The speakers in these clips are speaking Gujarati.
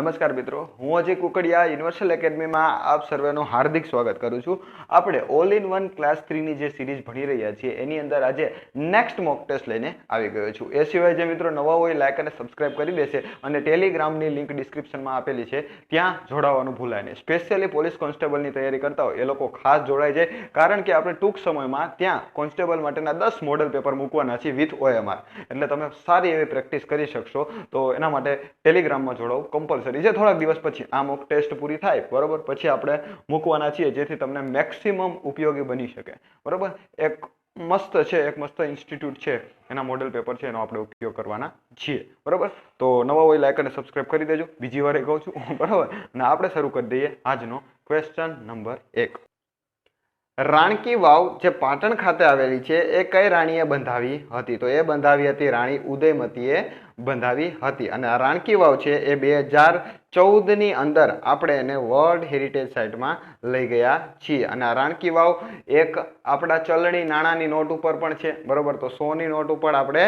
નમસ્કાર મિત્રો, હું અજય કુકડિયા યુનિવર્સલ એકેડમીમાં આપ સર્વેનું હાર્દિક સ્વાગત કરું છું. આપણે ઓલ ઇન વન ક્લાસ 3ની જે સિરીઝ ભણી રહ્યા છીએ એની અંદર આજે નેક્સ્ટ મોક ટેસ્ટ લઈને આવી ગયો છું. એ સિવાય જે મિત્રો નવા હોય લાઈક અને સબસ્ક્રાઇબ કરી દેશે અને ટેલિગ્રામની લિંક ડિસ્ક્રિપ્શનમાં આપેલી છે ત્યાં જોડાવાનું ભૂલાય નહીં. સ્પેશિયલી પોલીસ કોન્સ્ટેબલની તૈયારી કરતા હોય એ લોકો ખાસ જોડાઈ જાય, કારણ કે આપણે ટૂંક સમયમાં ત્યાં કોન્સ્ટેબલ માટેના 10 મોડેલ પેપર મૂકવાના છે વિથ OMR. એટલે તમે સારી એવી પ્રેક્ટિસ કરી શકશો. તો એના માટે ટેલિગ્રામમાં જોડાવું કમ્પલસરી છે. થોડાક દિવસ પછી આ મોક ટેસ્ટ પૂરી થાય બરોબર, પછી આપણે મૂકવાના છીએ જેથી તમને મેક્સિમમ ઉપયોગી બની શકે બરોબર. એક મસ્ત ઇન્સ્ટિટ્યૂટ છે, એના મોડેલ પેપર છે, એનો આપણે ઉપયોગ કરવાના છીએ બરોબર. તો નવા હોય લાઈક અને સબસ્ક્રાઇબ કરી દેજો, બીજી વાર કહું છું બરોબર. અને આપણે શરૂ કરી દઈએ આજનો ક્વેશ્ચન નંબર 1. રાણકી વાવ જે પાટણ ખાતે આવેલી છે એ કઈ રાણીએ બંધાવી હતી? તો એ બંધાવી હતી રાણી ઉદયમતીએ બંધાવી હતી. અને આ રાણકી વાવ છે એ 2014ની અંદર આપણે એને વર્લ્ડ હેરિટેજ સાઇટમાં લઈ ગયા છીએ. અને આ રાણકી વાવ એક આપણા ચલણી નાણાંની નોટ ઉપર પણ છે બરોબર. તો 100ની નોટ ઉપર આપણે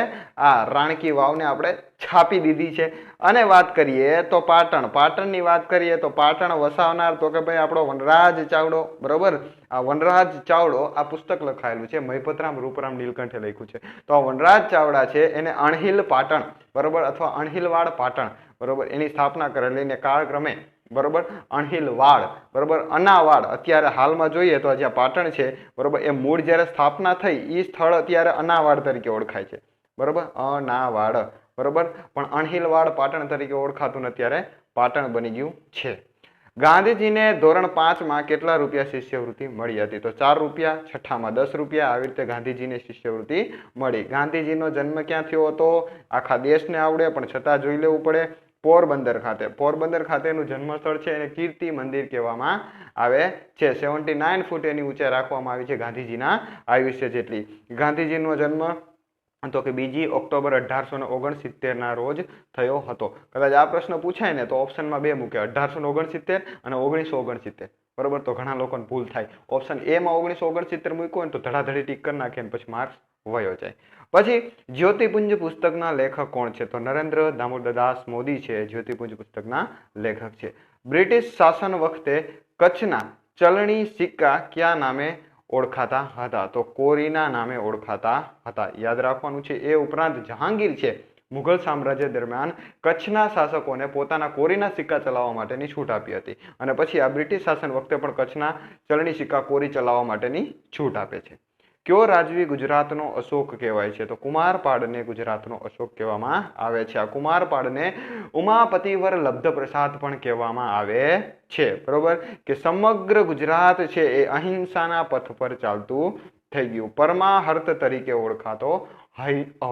આ રાણકી વાવને આપણે છાપી દીધી છે. અને વાત કરીએ તો પાટણની વાત કરીએ તો પાટણ વસાવનાર તો કે ભાઈ આપણો વનરાજ ચાવડો બરોબર. આ વનરાજ ચાવડો આ પુસ્તક લખાયેલું છે, મહિપતરામ રૂપરામ નીલકંઠે લખ્યું છે. તો આ વનરાજ ચાવડા છે એને અણહિલ પાટણ બરોબર અથવા અણહિલવાડ પાટણ બરોબર એની સ્થાપના કરેલી ને કાળક્રમે બરોબર અણહિલવાડ બરોબર અનાવાડ અત્યારે હાલમાં જોઈએ તો જ્યાં પાટણ છે બરોબર એ મૂળ જ્યારે સ્થાપના થઈ એ સ્થળ અત્યારે અનાવાડ તરીકે ઓળખાય છે બરોબર, અનાવાડ બરોબર. પણ અણહિલવાડ પાટણ તરીકે ઓળખાતું અત્યારે પાટણ બની ગયું છે. ગાંધીજીને ધોરણ 5માં કેટલા રૂપિયા શિષ્યવૃત્તિ મળી હતી? તો 4 રૂપિયા, છઠ્ઠામાં 10 રૂપિયા. આવી રીતે ગાંધીજીને શિષ્યવૃત્તિ મળી. ગાંધીજીનો જન્મ ક્યાં થયો હતો? આખા દેશને આવડે પણ છતાં જોઈ લેવું પડે. પોરબંદર ખાતે. પોરબંદર ખાતેનું જન્મસ્થળ છે એને કીર્તિ મંદિર કહેવામાં આવે છે. 79 ફૂટ એની ઊંચાઈ રાખવામાં આવી છે ગાંધીજીના આયુષ્ય જેટલી. ગાંધીજીનો જન્મ તો કે 2 ઓક્ટોબર 1869ના રોજ થયો હતો. કદાચ આ પ્રશ્ન પૂછાય ને તો ઓપ્શનમાં 2 મૂકે, 1869 અને 1969 બરોબર. તો ઘણા લોકોને ભૂલ થાય, ઓપ્શન એ માં 1969 મૂક્યું ને તો ધડાધડી ટીક કરી નાખે પછી માર્ક્સ વયો જાય. પછી જ્યોતિપુંજ પુસ્તકના લેખક કોણ છે? તો નરેન્દ્ર દામોદરદાસ મોદી છે જ્યોતિપુંજ પુસ્તકના લેખક છે. બ્રિટિશ શાસન વખતે કચ્છના ચલણી સિક્કા કયા નામે ઓળખાતા હતા? તો કોરીના નામે ઓળખાતા હતા. યાદ રાખવાનું છે. એ ઉપરાંત જહાંગીર છે મુઘલ સામ્રાજ્ય દરમિયાન કચ્છના શાસકોને પોતાના કોરીના સિક્કા ચલાવવા માટેની છૂટ આપી હતી. અને પછી આ બ્રિટિશ શાસન વખતે પણ કચ્છના ચલણી સિક્કા કોરી ચલાવવા માટેની છૂટ આપે છે. કયો રાજવી ગુજરાતનો અશોક કહેવાય છે? તો કુમારપાળને ગુજરાતનો અશોક કહેવામાં આવે છે. આ કુમારપાળને ઉમાપતિવર લબ્ધ પ્રસાદ પણ કહેવામાં આવે છે બરોબર. કે સમગ્ર ગુજરાત છે એ અહિંસાના પથ પર ચાલતું થઈ ગયું. પરમાહર્ત તરીકે ઓળખાતો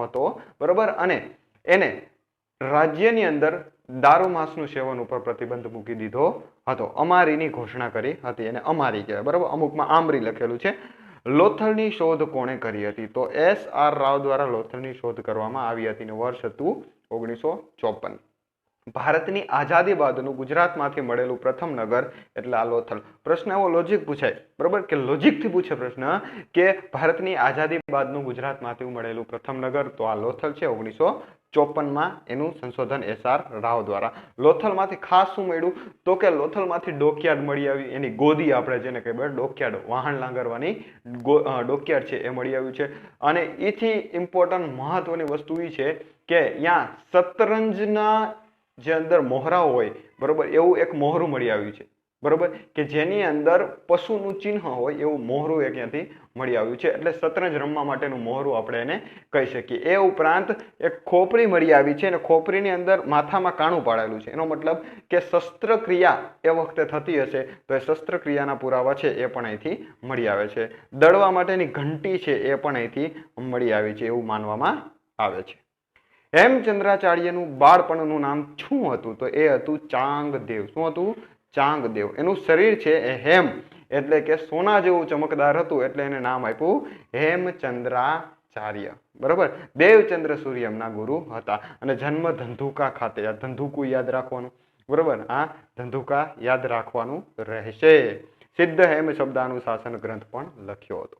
હતો બરોબર. અને એને રાજ્યની અંદર દારૂ માંસનું સેવન ઉપર પ્રતિબંધ મૂકી દીધો હતો. અમારીની ઘોષણા કરી હતી, એને અમારી કહેવાય બરોબર. અમુકમાં આમરી લખેલું છે. લોથલની શોધ કોણે કરી હતી? તો SR રાવ દ્વારા લોથલની શોધ કરવામાં આવી હતી ને વર્ષ હતું 1954. ભારતની આઝાદી બાદનું ગુજરાતમાંથી મળેલું પ્રથમ નગર એટલે આ લોથલ. પ્રશ્ન એવો લોજિક પૂછાય બરોબર કે લોજિકથી પૂછે પ્રશ્ન કે ભારતની આઝાદી બાદનું ગુજરાતમાંથી મળેલું પ્રથમ નગર, તો આ લોથલ છે. 1954માં એનું સંશોધન SR રાવ દ્વારા. લોથલમાંથી ખાસ શું મળ્યું? તો કે લોથલમાંથી ડોકયાર્ડ મળી આવી, એની ગોદી આપણે જેને કહેવાય ડોકયાર્ડ, વાહન લાંગરવાની ડોકયાર્ડ છે એ મળી આવ્યું છે. અને એથી ઇમ્પોર્ટન્ટ મહત્વની વસ્તુ એ છે કે અહીંયા શતરંજના જે અંદર મોહરાઓ હોય બરોબર એવું એક મોહરું મળી આવ્યું છે બરોબર. કે જેની અંદર પશુનું ચિહ્ન હોય એવું મોહરું એક ત્યાંથી મળી આવ્યું છે. એટલે શતરંજ રમવા માટેનું મોહરું આપણે એને કહી શકીએ. એ ઉપરાંત એક ખોપરી મળી આવી છે અને ખોપરીની અંદર માથામાં કાણું પાડેલું છે. એનો મતલબ કે શસ્ત્રક્રિયા એ વખતે થતી હશે તો એ શસ્ત્રક્રિયાના પુરાવા છે એ પણ અહીંથી મળી આવે છે. દળવા માટેની ઘંટી છે એ પણ અહીંથી મળી આવી છે એવું માનવામાં આવે છે. હેમચંદ્રાચાર્યનું બાળપણનું નામ શું હતું? તો એ હતું ચાંગદેવ. શું હતું? ચાંગદેવ. એનું શરીર છે એ હેમ એટલે કે સોના જેવું ચમકદાર હતું એટલે એને નામ આપ્યું હેમચંદ્રાચાર્ય બરોબર. દેવચંદ્ર સૂર્ય એમના ગુરુ હતા. અને જન્મ ધંધુકા ખાતે. આ ધંધુકું યાદ રાખવાનું બરોબર. આ ધંધુકા યાદ રાખવાનું રહેશે. સિદ્ધ હેમ શબ્દાનુશાસન ગ્રંથ પણ લખ્યો હતો.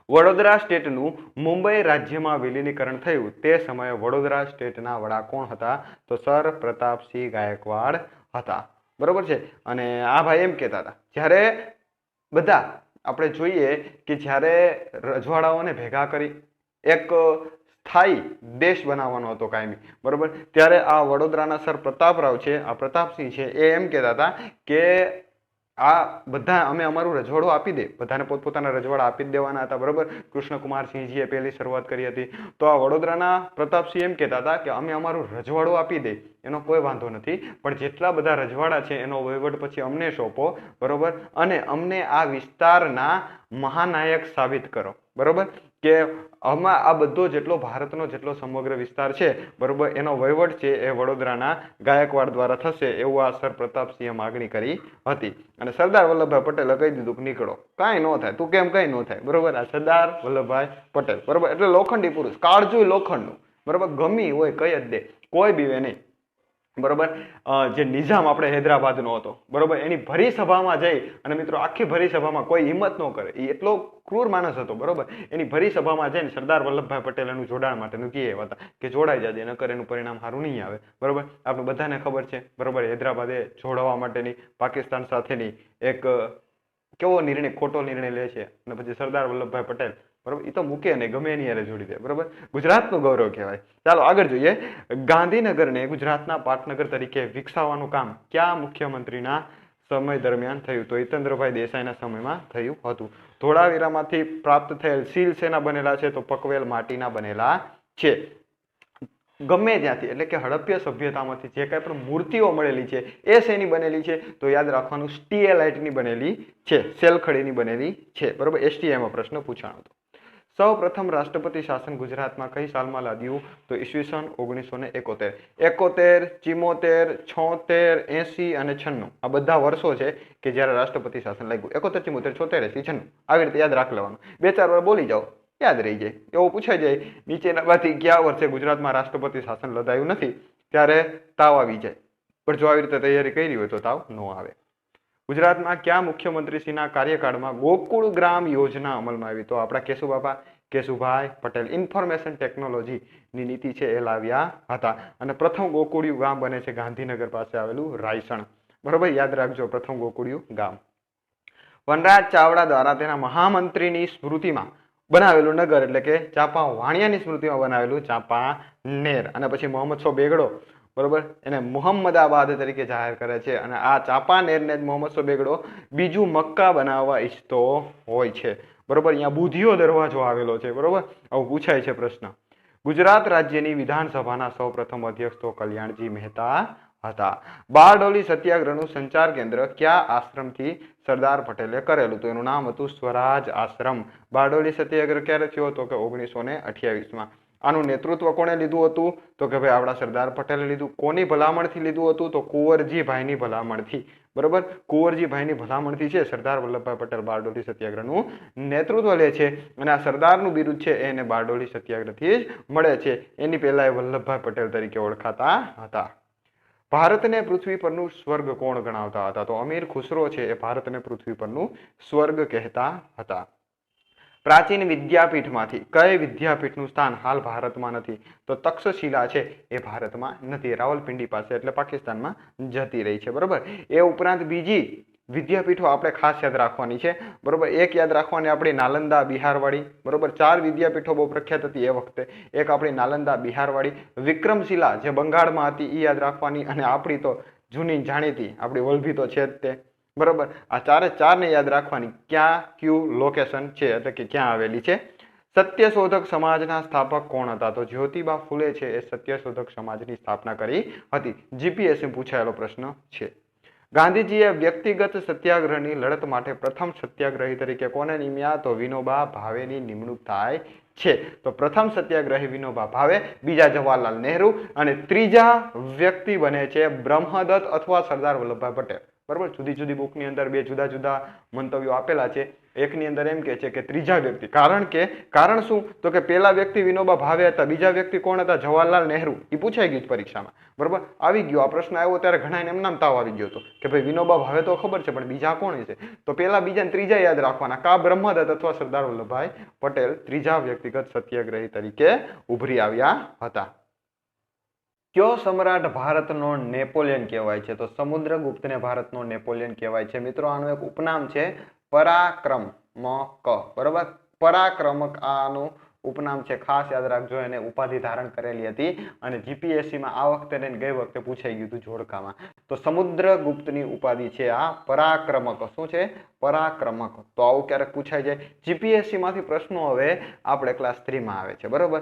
વડોદરા સ્ટેટનું મુંબઈ રાજ્યમાં વિલીનીકરણ થયું તે સમયે વડોદરા સ્ટેટના વડા કોણ હતા? તો સર પ્રતાપસિંહ ગાયકવાડ હતા. બરોબર છે. અને આ ભાઈ એમ કહેતા હતા જ્યારે બધા આપણે જોઈએ કે જ્યારે રજવાડાઓને ભેગા કરી એક સ્થાયી દેશ બનાવવાનો હતો કાયમી, બરોબર, ત્યારે આ વડોદરાના સર પ્રતાપરાવ છે, આ પ્રતાપસિંહ છે, એ એમ કહેતા હતા કે આ બધા અમે અમારું રજવાડું આપી દે, બધાને પોતપોતાના રજવાડા આપી જ દેવાના હતા, બરોબર. કૃષ્ણકુમારસિંહજીએ પહેલી શરૂઆત કરી હતી. તો આ વડોદરાના પ્રતાપસિંહ એમ કહેતા હતા કે અમે અમારું રજવાડું આપી દે, એનો કોઈ વાંધો નથી, પણ જેટલા બધા રજવાડા છે એનો વહીવટ પછી અમને સોંપો, બરોબર, અને અમને આ વિસ્તારના મહાનાયક સાબિત કરો, બરોબર, કે આમાં આ બધો જેટલો ભારતનો જેટલો સમગ્ર વિસ્તાર છે, બરોબર, એનો વહીવટ છે એ વડોદરાના ગાયકવાડ દ્વારા થશે, એવું આ સર પ્રતાપસિંહે માગણી કરી હતી. અને સરદાર વલ્લભભાઈ પટેલે કહી દીધું કે નીકળો, કાંઈ ન થાય, તું કેમ કઈ ન થાય, બરોબર. આ સરદાર વલ્લભભાઈ પટેલ, બરોબર, એટલે લોખંડી પુરુષ, કાળજું લોખંડનું, બરોબર, ગમી હોય કઈ જ દે, કોઈ બીવે નહીં, બરોબર. જે નિઝામ આપણે હૈદરાબાદનો હતો, બરોબર, એની ભરી સભામાં જઈ અને મિત્રો આખી ભરી સભામાં કોઈ હિંમત ન કરે, એ એટલો ક્રૂર માણસ હતો, બરોબર, એની ભરી સભામાં જઈને સરદાર વલ્લભભાઈ પટેલ એનું જોડાણ માટેનું કહે હતા કે જોડાઈ જાજે, નકર એનું પરિણામ સારું નહીં આવે, બરોબર. આપણે બધાને ખબર છે, બરોબર, હૈદરાબાદે જોડાવા માટેની પાકિસ્તાન સાથેની એક કેવો નિર્ણય, ખોટો નિર્ણય લે છે, અને પછી સરદાર વલ્લભભાઈ પટેલ, બરોબર, એ તો મૂકે નહીં, ગમે એની યારે જોડી દે, બરોબર. ગુજરાતનું ગૌરવ કહેવાય. ચાલો આગળ જોઈએ. ગાંધીનગરને ગુજરાતના પાટનગર તરીકે વિકસાવવાનું કામ કયા મુખ્યમંત્રીના સમય દરમિયાન થયું? તો હિતેન્દ્રભાઈ દેસાઈના સમયમાં થયું હતું. ધોળાવીરામાંથી પ્રાપ્ત થયેલ સીલ શેના બનેલા છે? તો પકવેલ માટીના બનેલા છે. ગમે ત્યાંથી એટલે કે હડપ્ય સભ્યતામાંથી જે કાંઈ પણ મૂર્તિઓ મળેલી છે એ શેની બનેલી છે? તો યાદ રાખવાનું સ્ટીએલાઇટની બનેલી છે, સેલખડીની બનેલી છે, બરોબર. એસટીએમાં પ્રશ્ન પૂછાણો હતો. સૌ પ્રથમ રાષ્ટ્રપતિ શાસન ગુજરાતમાં કઈ સાલમાં લાદ્યું? તો ઈસવીસન 1971. 71, 74, 76, 80 અને 96 આ બધા વર્ષો છે કે જ્યારે રાષ્ટ્રપતિ શાસન લાગ્યું. 71, 74, 76, 80, 96 આવી રીતે યાદ રાખી લેવાનું. 2-4 વાર બોલી જાઓ, યાદ રહી જાય. એવું પૂછાઈ જાય નીચેનામાંથી કયા વર્ષે ગુજરાતમાં રાષ્ટ્રપતિ શાસન લદાયું નથી, ત્યારે તાવ આવી જાય. પણ જો આવી રીતે તૈયારી કરી હોય તો તાવ ન આવે. ગુજરાતમાં કયા મુખ્યમંત્રીશ્રીના કાર્યકાળમાં ગોકુળ ગ્રામ યોજના અમલમાં આવી? તો આપણા કેશુભાઈ પટેલ ઇન્ફોર્મેશન ટેકનોલોજીની નીતિ છે એ લાવ્યા હતા. અને પ્રથમ ગોકુળિયું ગામ બને છે ગાંધીનગર પાસે આવેલું રાયસણ, બરોબર, યાદ રાખજો પ્રથમ ગોકુળિયું ગામ. વનરાજ ચાવડા દ્વારા તેના મહામંત્રીની સ્મૃતિમાં બનાવેલું નગર એટલે કે ચાંપા વાણિયાની સ્મૃતિમાં બનાવેલું ચાંપાનેર. અને પછી મોહમ્મદ શો બેગડો, બરોબર, એને મુહમ્મદાબાદ તરીકે જાહેર કરે છે. અને આ ચાંપાનેરને જ મોહમ્મદ શો બેગડો બીજું મક્કા બનાવવા ઈચ્છતો હોય છે, બરોબર. અહીંયા બુધિયો દરવાજો આવેલો છે, બરોબર, આવું પૂછાય છે પ્રશ્ન. ગુજરાત રાજ્યની વિધાનસભાના સૌ પ્રથમ અધ્યક્ષ તો કલ્યાણજી મહેતા હતા. બારડોલી સત્યાગ્રહનું સંચાર કેન્દ્ર કયા આશ્રમથી સરદાર પટેલે કરેલું? તો એનું નામ હતું સ્વરાજ આશ્રમ. બારડોલી સત્યાગ્રહ ક્યારે થયો? તો કે 1928માં. આનું નેતૃત્વ કોણે લીધું હતું? તો કે ભાઈ આપણા સરદાર પટેલે લીધું. કોની ભલામણથી લીધું હતું? તો કુંવરજીભાઈની ભલામણથી, બરોબર. કુંવરજીભાઈની ભલામણથી છે સરદાર વલ્લભભાઈ પટેલ બારડોલી સત્યાગ્રહનું નેતૃત્વ લે છે. અને આ સરદારનું બિરુદ છે એને બારડોલી સત્યાગ્રહથી જ મળે છે. એની પહેલા એ વલ્લભભાઈ પટેલ તરીકે ઓળખાતા હતા. ભારતને પૃથ્વી પરનું સ્વર્ગ કોણ ગણાવતા હતા? તો અમીર ખુસરો છે એ ભારતને પૃથ્વી પરનું સ્વર્ગ કહેતા હતા. પ્રાચીન વિદ્યાપીઠમાંથી કઈ વિદ્યાપીઠનું સ્થાન હાલ ભારતમાં નથી? તો તક્ષશિલા છે એ ભારતમાં નથી, રાવલપિંડી પાસે એટલે પાકિસ્તાનમાં જતી રહી છે, બરોબર. એ ઉપરાંત બીજી વિદ્યાપીઠો આપણે ખાસ યાદ રાખવાની છે, બરોબર. એક યાદ રાખવાની આપણી નાલંદા બિહારવાળી, બરોબર. 4 વિદ્યાપીઠો બહુ પ્રખ્યાત હતી એ વખતે. એક આપણી નાલંદા બિહારવાળી, વિક્રમશિલા જે બંગાળમાં હતી એ યાદ રાખવાની, અને આપણી તો જૂની જાણીતી આપણી વલભી તો છે જ તે, બરોબર. આ 4 યાદ રાખવાની. ક્યાં કયું લોકેશન છે એટલે કે ક્યાં આવેલી છે. સત્યશોધક સમાજના સ્થાપક કોણ હતા? તો જ્યોતિબા ફૂલે છે એ સત્યશોધક સમાજની સ્થાપના કરી હતી. જીપીએસસી પૂછાયેલો પ્રશ્ન છે. ગાંધીજીએ વ્યક્તિગત સત્યાગ્રહની લડત માટે પ્રથમ સત્યાગ્રહી તરીકે કોને નિમ્યા? તો વિનોબા ભાવેની નિમણૂક થાય છે. તો પ્રથમ સત્યાગ્રહી વિનોબા ભાવે, બીજા જવાહરલાલ નહેરુ, અને ત્રીજા વ્યક્તિ બને છે બ્રહ્મદત્ત અથવા સરદાર વલ્લભભાઈ પટેલ, બરાબર, જુદી જુદી બુકની અંદર બે જુદા જુદા મંતવ્યો આપેલા છે. એકની અંદર એમ કે છે કે ત્રીજા વ્યક્તિ, કારણ શું તો કે પેલા વ્યક્તિ વિનોબા ભાવે હતા, બીજા વ્યક્તિ કોણ હતા? જવાહરલાલ નહેરુ. એ પૂછાઈ ગયું પરીક્ષામાં. બરાબર, આવી ગયો આ પ્રશ્ન આવ્યો ત્યારે ઘણા એમ નામ તાવ આવી ગયો હતો કે ભાઈ વિનોબા ભાવે તો ખબર છે પણ બીજા કોણ છે? તો પેલા બીજા ને ત્રીજા યાદ રાખવાના. કા બ્રહ્મદત્ત અથવા સરદાર વલ્લભભાઈ પટેલ ત્રીજા વ્યક્તિગત સત્યાગ્રહી તરીકે ઉભરી આવ્યા હતા. કયો સમ્રાટ ભારતનો નેપોલિયન કહેવાય છે? તો સમુદ્રગુપ્તને ભારતનો નેપોલિયન કહેવાય છે. મિત્રો આનું એક ઉપનામ છે પરાક્રમક. બરોબર, પરાક્રમક આનું ઉપનામ છે, ખાસ યાદ રાખજો. એને ઉપાધિ ધારણ કરેલી હતી અને જીપીએસસી માં આ વખતે ને ગઈ વખતે પૂછાઈ ગયું હતું જોડકામાં. તો સમુદ્રગુપ્તની ઉપાધિ છે આ પરાક્રમક. શું છે? પરાક્રમક. તો આવું ક્યારેક પૂછાઈ જાય જીપીએસસી માંથી પ્રશ્નો. હવે આપણે ક્લાસ 3 માં આવે છે. બરોબર,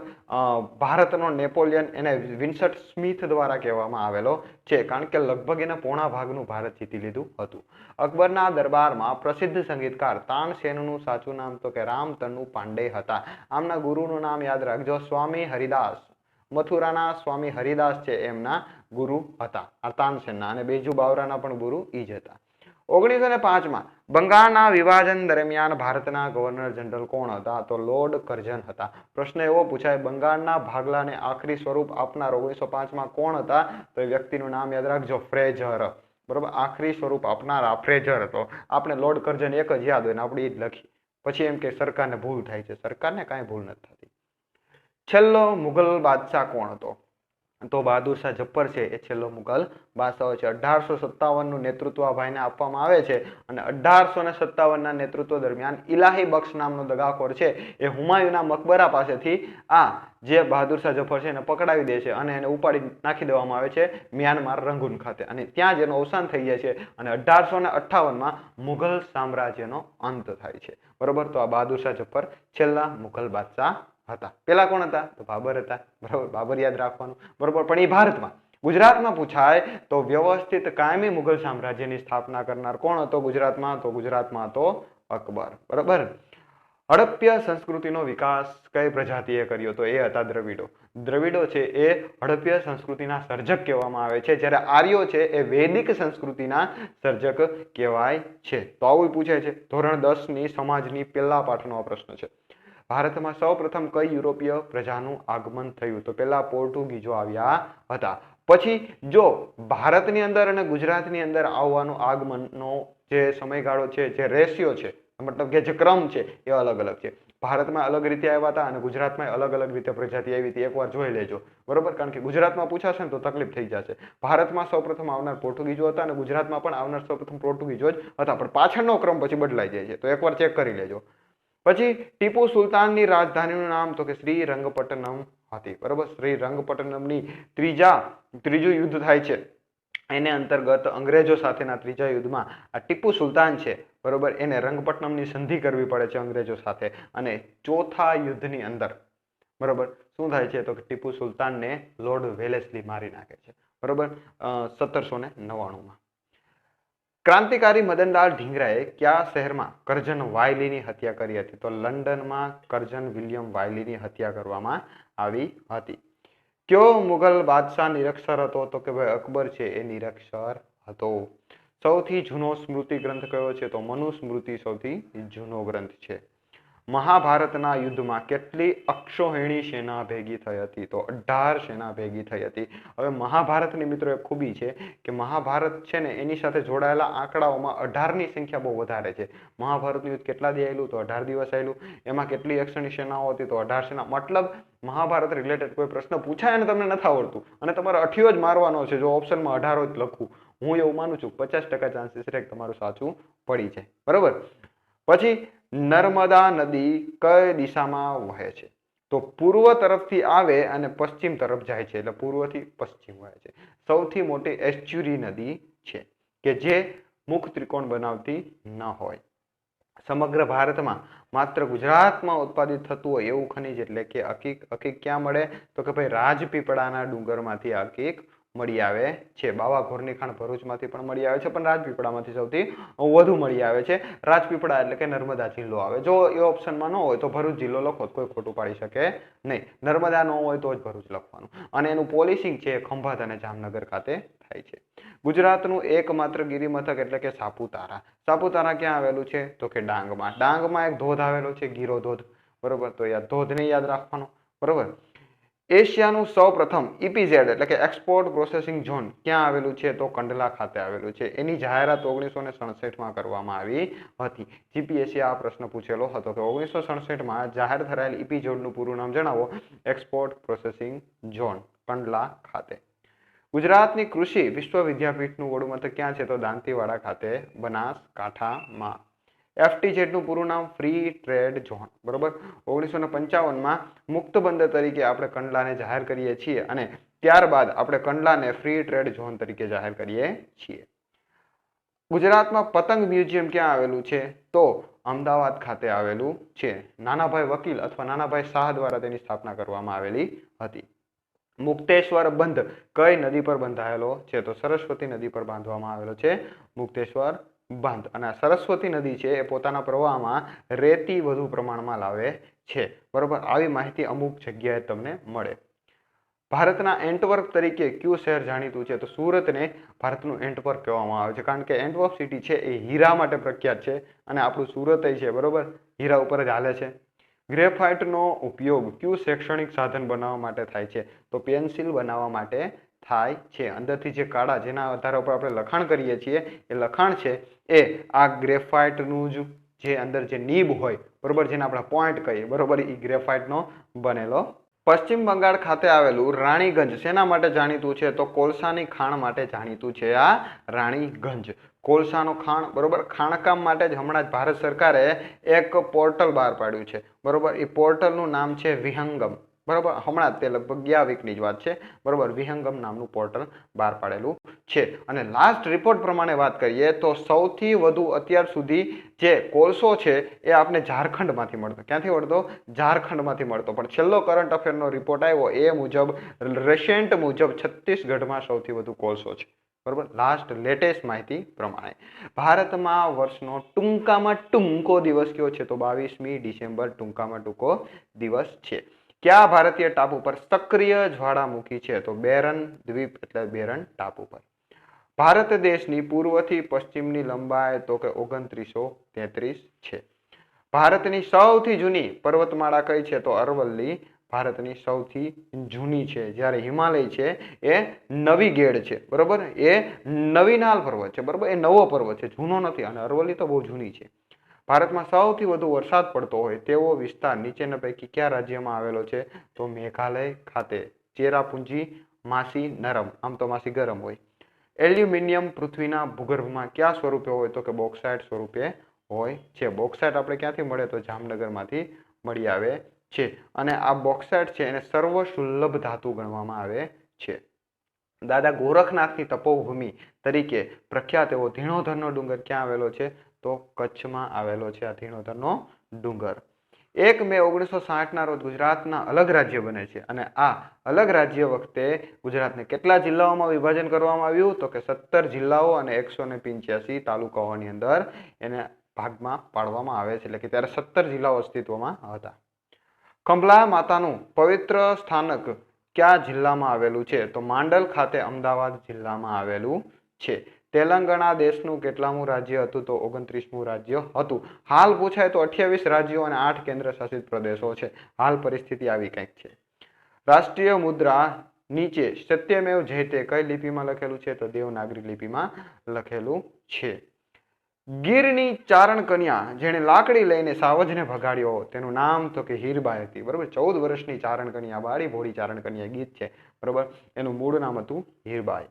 ભારતનો નેપોલિયન એને વિન્સન્ટ સ્મિથ દ્વારા કહેવામાં આવેલો છે, કારણ કે લગભગ એના પોણા ભાગનું ભારત જીતી લીધું હતું. અકબરના દરબારમાં પ્રસિદ્ધ સંગીતકાર તાનસેનનું સાચું નામ તો કે રામતનુ પાંડે હતા. આમના ગુરુનું નામ યાદ રાખજો, સ્વામી હરિદાસ. મથુરાના સ્વામી હરિદાસ છે એમના ગુરુ હતા આ તાનસેનના, અને બેજુ બાવરાના પણ ગુરુ ઈ જ હતા. 1905 માં બંગાળના વિભાજન દરમિયાન ભારતના ગવર્નર જનરલ કોણ હતા? તો લોર્ડ કર્ઝન હતા. પ્રશ્ન એવો પૂછાય, બંગાળના ભાગલાને આખરી સ્વરૂપ આપનાર 1905 માં કોણ હતા? તો એ વ્યક્તિનું નામ યાદ રાખજો, ફ્રેઝર. બરોબર, આખરી સ્વરૂપ આપનારા ફ્રેઝર હતો. આપણે લોર્ડ કર્ઝન એક જ યાદ હોય ને આપણે એ જ લખી. પછી એમ કે સરકારને ભૂલ થાય છે, સરકારને કાંઈ ભૂલ નથી થતી. છેલ્લો મુઘલ બાદશાહ કોણ હતો? તો બહાદુર શાહ જફર છે એ છેલ્લો મુઘલ બાદશાહ છે. 1857 નું નેતૃત્વ આ ભાઈને આપવામાં આવે છે અને 1857 ના નેતૃત્વ દરમિયાન ઇલાહી બક્ષ નામનો દગાખોર છે એ હુમાયુના મકબરા પાસેથી આ જે બહાદુર શાહ જફર છે એને પકડાવી દે છે અને એને ઉપાડી નાખી દેવામાં આવે છે મ્યાનમાર રંગૂન ખાતે, અને ત્યાં જ એનું અવસાન થઈ જાય છે અને 1858 માં મુઘલ સામ્રાજ્યનો અંત થાય છે. બરોબર, તો આ બહાદુર શાહ જફર છેલ્લા મુઘલ બાદશાહ હતા. પેલા કોણ હતા? તો બાબર હતા. બરાબર, બાબર યાદ રાખવાનું. બરોબર, પણ એ ભારતમાં. ગુજરાતમાં પૂછાય તો વ્યવસ્થિત કાયમી મુઘલ સામ્રાજ્યની સ્થાપના કરનાર કોણ હતો ગુજરાતમાં? તો ગુજરાતમાં હતો અકબર. બરાબર, હડપ્ય સંસ્કૃતિનો વિકાસ કઈ પ્રજાતિએ કર્યો? તો એ હતા દ્રવિડો. દ્રવિડો છે એ હડપ્ય સંસ્કૃતિના સર્જક કહેવામાં આવે છે, જ્યારે આર્યો છે એ વૈદિક સંસ્કૃતિના સર્જક કહેવાય છે. તો આવું પૂછે છે ધોરણ 10 ની સમાજની પહેલા પાઠનો આ પ્રશ્ન છે. ભારતમાં સૌપ્રથમ કઈ યુરોપીય પ્રજાનું આગમન થયું? તો પેલા પોર્ટુગીઝો આવ્યા હતા. પછી જો ભારતની અંદર અને ગુજરાતની અંદર આવવાનું આગમનનો જે સમયગાળો છે, જે રેશિયો છે, મતલબ કે જે ક્રમ છે એ અલગ અલગ છે. ભારતમાં અલગ રીતે આવ્યા હતા અને ગુજરાતમાં અલગ અલગ રીતે પ્રજાતિ આવી હતી. એકવાર જોઈ લેજો. બરોબર, કારણ કે ગુજરાતમાં પૂછાશે ને તો તકલીફ થઈ જશે. ભારતમાં સૌપ્રથમ આવનાર પોર્ટુગીઝો હતા અને ગુજરાતમાં પણ આવનાર સૌપ્રથમ પોર્ટુગીઝો જ હતા, પણ પાછળનો ક્રમ પછી બદલાઈ જાય છે, તો એકવાર ચેક કરી લેજો. પછી ટીપુ સુલતાનની રાજધાનીનું નામ તો કે શ્રીરંગપટ્ટનમ હતી. બરોબર, શ્રીરંગપટ્ટનમની ત્રીજું યુદ્ધ થાય છે એને અંતર્ગત અંગ્રેજો સાથેના ત્રીજા યુદ્ધમાં આ ટીપુ સુલતાન છે, બરોબર, એને રંગપટ્ટનમની સંધિ કરવી પડે છે અંગ્રેજો સાથે, અને ચોથા યુદ્ધની અંદર બરોબર શું થાય છે તો કે ટીપુ સુલતાનને લોર્ડ વેલેસ્લી મારી નાખે છે. બરોબર, 1799 માં. ક્રાંતિકારી મદનલાલ ઢીંગરાએ કયા શહેરમાં કરજન વાયલીની હત્યા કરી હતી? તો લંડનમાં કરજન વિલિયમ વાયલીની હત્યા કરવામાં આવી હતી. કયો મુઘલ બાદશાહ નિરક્ષર હતો? તો કે ભાઈ અકબર છે એ નિરક્ષર હતો. સૌથી જૂનો સ્મૃતિ ગ્રંથ કયો છે? તો મનુસ્મૃતિ સૌથી જૂનો ગ્રંથ છે. મહાભારતના યુદ્ધમાં કેટલી અક્ષોહિણી સેના ભેગી થઈ હતી? તો 18 સેના ભેગી થઈ હતી. હવે મહાભારતની મિત્રો એક ખૂબી છે કે મહાભારત છે ને એની સાથે જોડાયેલા આંકડાઓમાં 18 ની સંખ્યા બહુ વધારે છે. મહાભારતનું યુદ્ધ કેટલા દી આવેલું? તો 18 દિવસ આવેલું. એમાં કેટલી અક્ષોહિણી સેનાઓ હતી? તો 18 સેના. મતલબ મહાભારત રિલેટેડ કોઈ પ્રશ્ન પૂછાય અને તમને નથી આવડતું અને તમારે 8 જ મારવાનો છે, જો ઓપ્શનમાં 18 જ લખવું, હું એવું માનું છું 50% ચાન્સીસ રહે તમારું સાચું પડી જાય. બરોબર, પછી નર્મદા નદી કઈ દિશામાં વહે છે? તો પૂર્વ તરફથી આવે અને પશ્ચિમ તરફ જાય છે, એટલે પૂર્વથી પશ્ચિમ વહે છે. સૌથી મોટી એસ્ચ્યુરી નદી છે કે જે મુખ ત્રિકોણ બનાવતી ન હોય. સમગ્ર ભારતમાં માત્ર ગુજરાતમાં ઉત્પાદિત થતું હોય એવું ખનિજ એટલે કે અકીક ક્યાં મળે? તો કે ભાઈ રાજપીપળાના ડુંગરમાંથી અકીક મળી આવે છે. બાવા ઘોરની ખાણ ભરૂચમાંથી પણ મળી આવે છે, પણ રાજપીપળામાંથી સૌથી વધુ મળી આવે છે. રાજપીપળા એટલે કે નર્મદા જિલ્લો આવે. જો એ ઓપ્શનમાં ન હોય તો ભરૂચ જિલ્લો લખો, કોઈ ખોટું પાડી શકે નહીં. નર્મદા ન હોય તો જ ભરૂચ લખવાનું. અને એનું પોલિસિંગ છે ખંભાત અને જામનગર ખાતે થાય છે. ગુજરાતનું એકમાત્ર ગિરિમથક એટલે કે સાપુતારા. સાપુતારા ક્યાં આવેલું છે? તો કે ડાંગમાં. ડાંગમાં એક ધોધ આવેલો છે, ગીરો ધોધ. બરોબર, તો યાર ધોધને યાદ રાખવાનો. બરોબર. એશિયાનું સૌપ્રથમ ઇપીઝેડ એટલે કે એક્સપોર્ટ પ્રોસેસિંગ ઝોન ક્યાં આવેલું છે? તો કંડલા ખાતે આવેલું છે. એની જાહેરાત 1967માં કરવામાં આવી હતી. જીપીએસસી આ પ્રશ્ન પૂછેલો હતો કે 1967માં જાહેર થયેલ ઇપીઝેડનું પૂરું નામ જણાવો. એક્સપોર્ટ પ્રોસેસિંગ ઝોન, કંડલા ખાતે. ગુજરાતની કૃષિ વિશ્વવિદ્યાપીઠનું વડું મથક ક્યાં છે? તો દાંતીવાડા ખાતે, બનાસકાંઠામાં. એફટીઝેડનું પૂરું નામ ફ્રી ટ્રેડ ઝોન. બરોબર. 1955માં મુક્ત બંદર તરીકે આપણે કંડલાને જાહેર કરીએ છીએ અને ત્યારબાદ આપણે કંડલાને ફ્રી ટ્રેડ ઝોન તરીકે જાહેર કરીએ છીએ. ગુજરાતમાં પતંગ મ્યુઝિયમ ક્યાં આવેલું છે? તો અમદાવાદ ખાતે આવેલું છે. નાનાભાઈ વકીલ અથવા નાનાભાઈ શાહ દ્વારા તેની સ્થાપના કરવામાં આવેલી હતી. મુક્તેશ્વર બંધ કઈ નદી પર બંધાયેલો છે? તો સરસ્વતી નદી પર બાંધવામાં આવેલો છે મુક્તેશ્વર બંધ. અને સરસ્વતી નદી છે એ પોતાના પ્રવાહમાં રેતી વધુ પ્રમાણમાં લાવે છે. બરોબર, આવી માહિતી અમુક જગ્યાએ તમને મળે. ભારતના એન્ટવર્પ તરીકે કયું શહેર જાણીતું છે? તો સુરતને ભારતનું એન્ટવર્પ કહેવામાં આવે છે, કારણ કે એન્ટવર્પ સિટી છે એ હીરા માટે પ્રખ્યાત છે અને આપણું સુરત છે, બરોબર, હીરા ઉપર જ હાલે છે. ગ્રેફાઇટનો ઉપયોગ કયું શૈક્ષણિક સાધન બનાવવા માટે થાય છે? તો પેન્સિલ બનાવવા માટે થાય છે. અંદરથી જે કાળા જેના આધાર ઉપર આપણે લખાણ કરીએ છીએ એ લખાણ છે એ આ ગ્રેફાઇટનું જ જે અંદર જે નીબ હોય, બરોબર, જેને આપણે પોઈન્ટ કહીએ, બરોબર, એ ગ્રેફાઇટનો બનેલો. પશ્ચિમ બંગાળ ખાતે આવેલું રાણીગંજ શેના માટે જાણીતું છે? તો કોલસાની ખાણ માટે જાણીતું છે આ રાણીગંજ. કોલસાનો ખાણ, બરોબર, ખાણકામ માટે જ હમણાં જ ભારત સરકારે એક પોર્ટલ બહાર પાડ્યું છે. બરોબર, એ પોર્ટલનું નામ છે વિહંગમ. બરોબર, હમણાં જ તે લગભગ ગયા વીકની જ વાત છે. બરોબર, વિહંગમ નામનું પોર્ટલ બહાર પાડેલું છે. અને લાસ્ટ રિપોર્ટ પ્રમાણે વાત કરીએ તો સૌથી વધુ અત્યાર સુધી જે કોલસો છે એ આપણે ઝારખંડમાંથી મળતો. ક્યાંથી મળતો? ઝારખંડમાંથી મળતો. પણ છેલ્લો કરંટ અફેરનો રિપોર્ટ આવ્યો એ મુજબ, રિસેન્ટ મુજબ છત્તીસગઢમાં સૌથી વધુ કોલસો છે. બરોબર, લાસ્ટ લેટેસ્ટ માહિતી પ્રમાણે. ભારતમાં વર્ષનો ટૂંકામાં ટૂંકો દિવસ કયો છે? તો 22મી ડિસેમ્બર ટૂંકામાં ટૂંકો દિવસ છે. કયા ભારતીય ટાપુ પર સક્રિય જ્વાળામુખી છે? તો બેરન દ્વીપ એટલે બેરન ટાપુ પર. ભારત દેશની પૂર્વથી પશ્ચિમની લંબાઈ તો કે 2933 છે. ભારતની સૌથી જૂની પર્વતમાળા કઈ છે? તો અરવલ્લી ભારતની સૌથી જૂની છે. જ્યારે હિમાલય છે એ નવી ગેડ છે. બરોબર, એ નવીનાલ પર્વત છે. બરોબર, એ નવો પર્વત છે, જૂનો નથી. અને અરવલ્લી તો બહુ જૂની છે. ભારતમાં સૌથી વધુ વરસાદ પડતો હોય તેવો વિસ્તાર નીચેના પૈકી કયા રાજ્યમાં આવેલો છે? તો મેઘાલય ખાતે. ચેરાપુંજી માસી નરમ, આમ તો માસી ગરમ હોય. એલ્યુમિનિયમ પૃથ્વીના ભૂગર્ભમાં કયા સ્વરૂપે હોય? તો કે બોક્સાઇટ સ્વરૂપે હોય છે. બોક્સાઇટ આપણે ક્યાંથી મળે? તો જામનગરમાંથી મળી આવે છે. અને આ બોક્સાઇટ છે એને સર્વસુલભ ધાતુ ગણવામાં આવે છે. દાદા ગોરખનાથની તપોભૂમિ તરીકે પ્રખ્યાત એવો ધીણોધરનો ડુંગર ક્યાં આવેલો છે? તો કચ્છમાં આવેલો છે આ ધીણોધરનો ડુંગર. 1 મે 1960ના રોજ ગુજરાતના અલગ રાજ્ય બને છે. અને આ અલગ રાજ્ય વખતે ગુજરાતને કેટલા જિલ્લાઓમાં વિભાજન કરવામાં આવ્યું? તો કે 17 જિલ્લાઓ અને 185 તાલુકાઓની અંદર એને ભાગમાં પાડવામાં આવે છે. એટલે કે ત્યારે 17 જિલ્લાઓ અસ્તિત્વમાં હતા. કંભલા માતાનું પવિત્ર સ્થાનક કયા જિલ્લામાં આવેલું છે? તો માંડલ ખાતે, અમદાવાદ જિલ્લામાં આવેલું છે. તેલંગાણા દેશનું કેટલામું રાજ્ય હતું? તો 29મું રાજ્ય હતું. હાલ પૂછાય તો 28 રાજ્યો અને 8 કેન્દ્ર શાસિત પ્રદેશો છે. હાલ પરિસ્થિતિ આવી કંઈક છે. રાષ્ટ્રીય મુદ્રા નીચે સત્યમેવ જયતે કઈ લિપિમાં લખેલું છે? તો દેવનાગરી લિપિમાં લખેલું છે. ગીરની ચારણ કન્યા જેણે લાકડી લઈને સાવજને ભગાડ્યો તેનું નામ તો કે હીરબાઈ હતી. બરોબર, 14 વર્ષની ચારણ કન્યા, બાળી ભોળી ચારણ કન્યા ગીત છે. બરોબર, એનું મૂળ નામ હતું હીરબાઈ.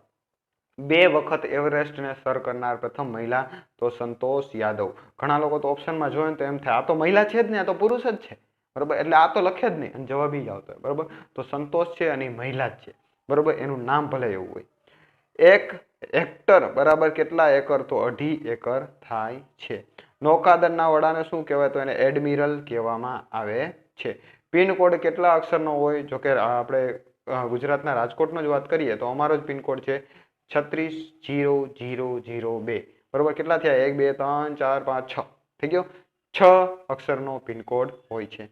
2 વખત એવરેસ્ટને સર કરનાર પ્રથમ મહિલા તો સંતોષ યાદવ. ઘણા લોકો તો ઓપ્શનમાં જોયે તો એમ થાય આ તો મહિલા છે જ ને, આ તો પુરુષ જ છે. બરોબર, એટલે આ તો લખે જ નહીં અને જવાબ ઈ જ આવતો હોય. બરોબર, તો સંતોષ છે અને મહિલા જ છે. બરોબર, એનું નામ ભલે એવું હોય. એક હેક્ટર બરાબર કેટલા એકર? તો 2.5 એકર થાય છે. નૌકાદળના વડાને શું કહેવાય? તો એને એડમિરલ કહેવામાં આવે છે. પિનકોડ કેટલા અક્ષરનો હોય? જો કે આપણે ગુજરાતના રાજકોટનો જ વાત કરીએ તો અમારો જ પિનકોડ છે 360002. બરોબર, કેટલા થયા? 1 2 3 4 5 6 થઈ ગયો. 6 અક્ષરનો પિનકોડ હોય છે.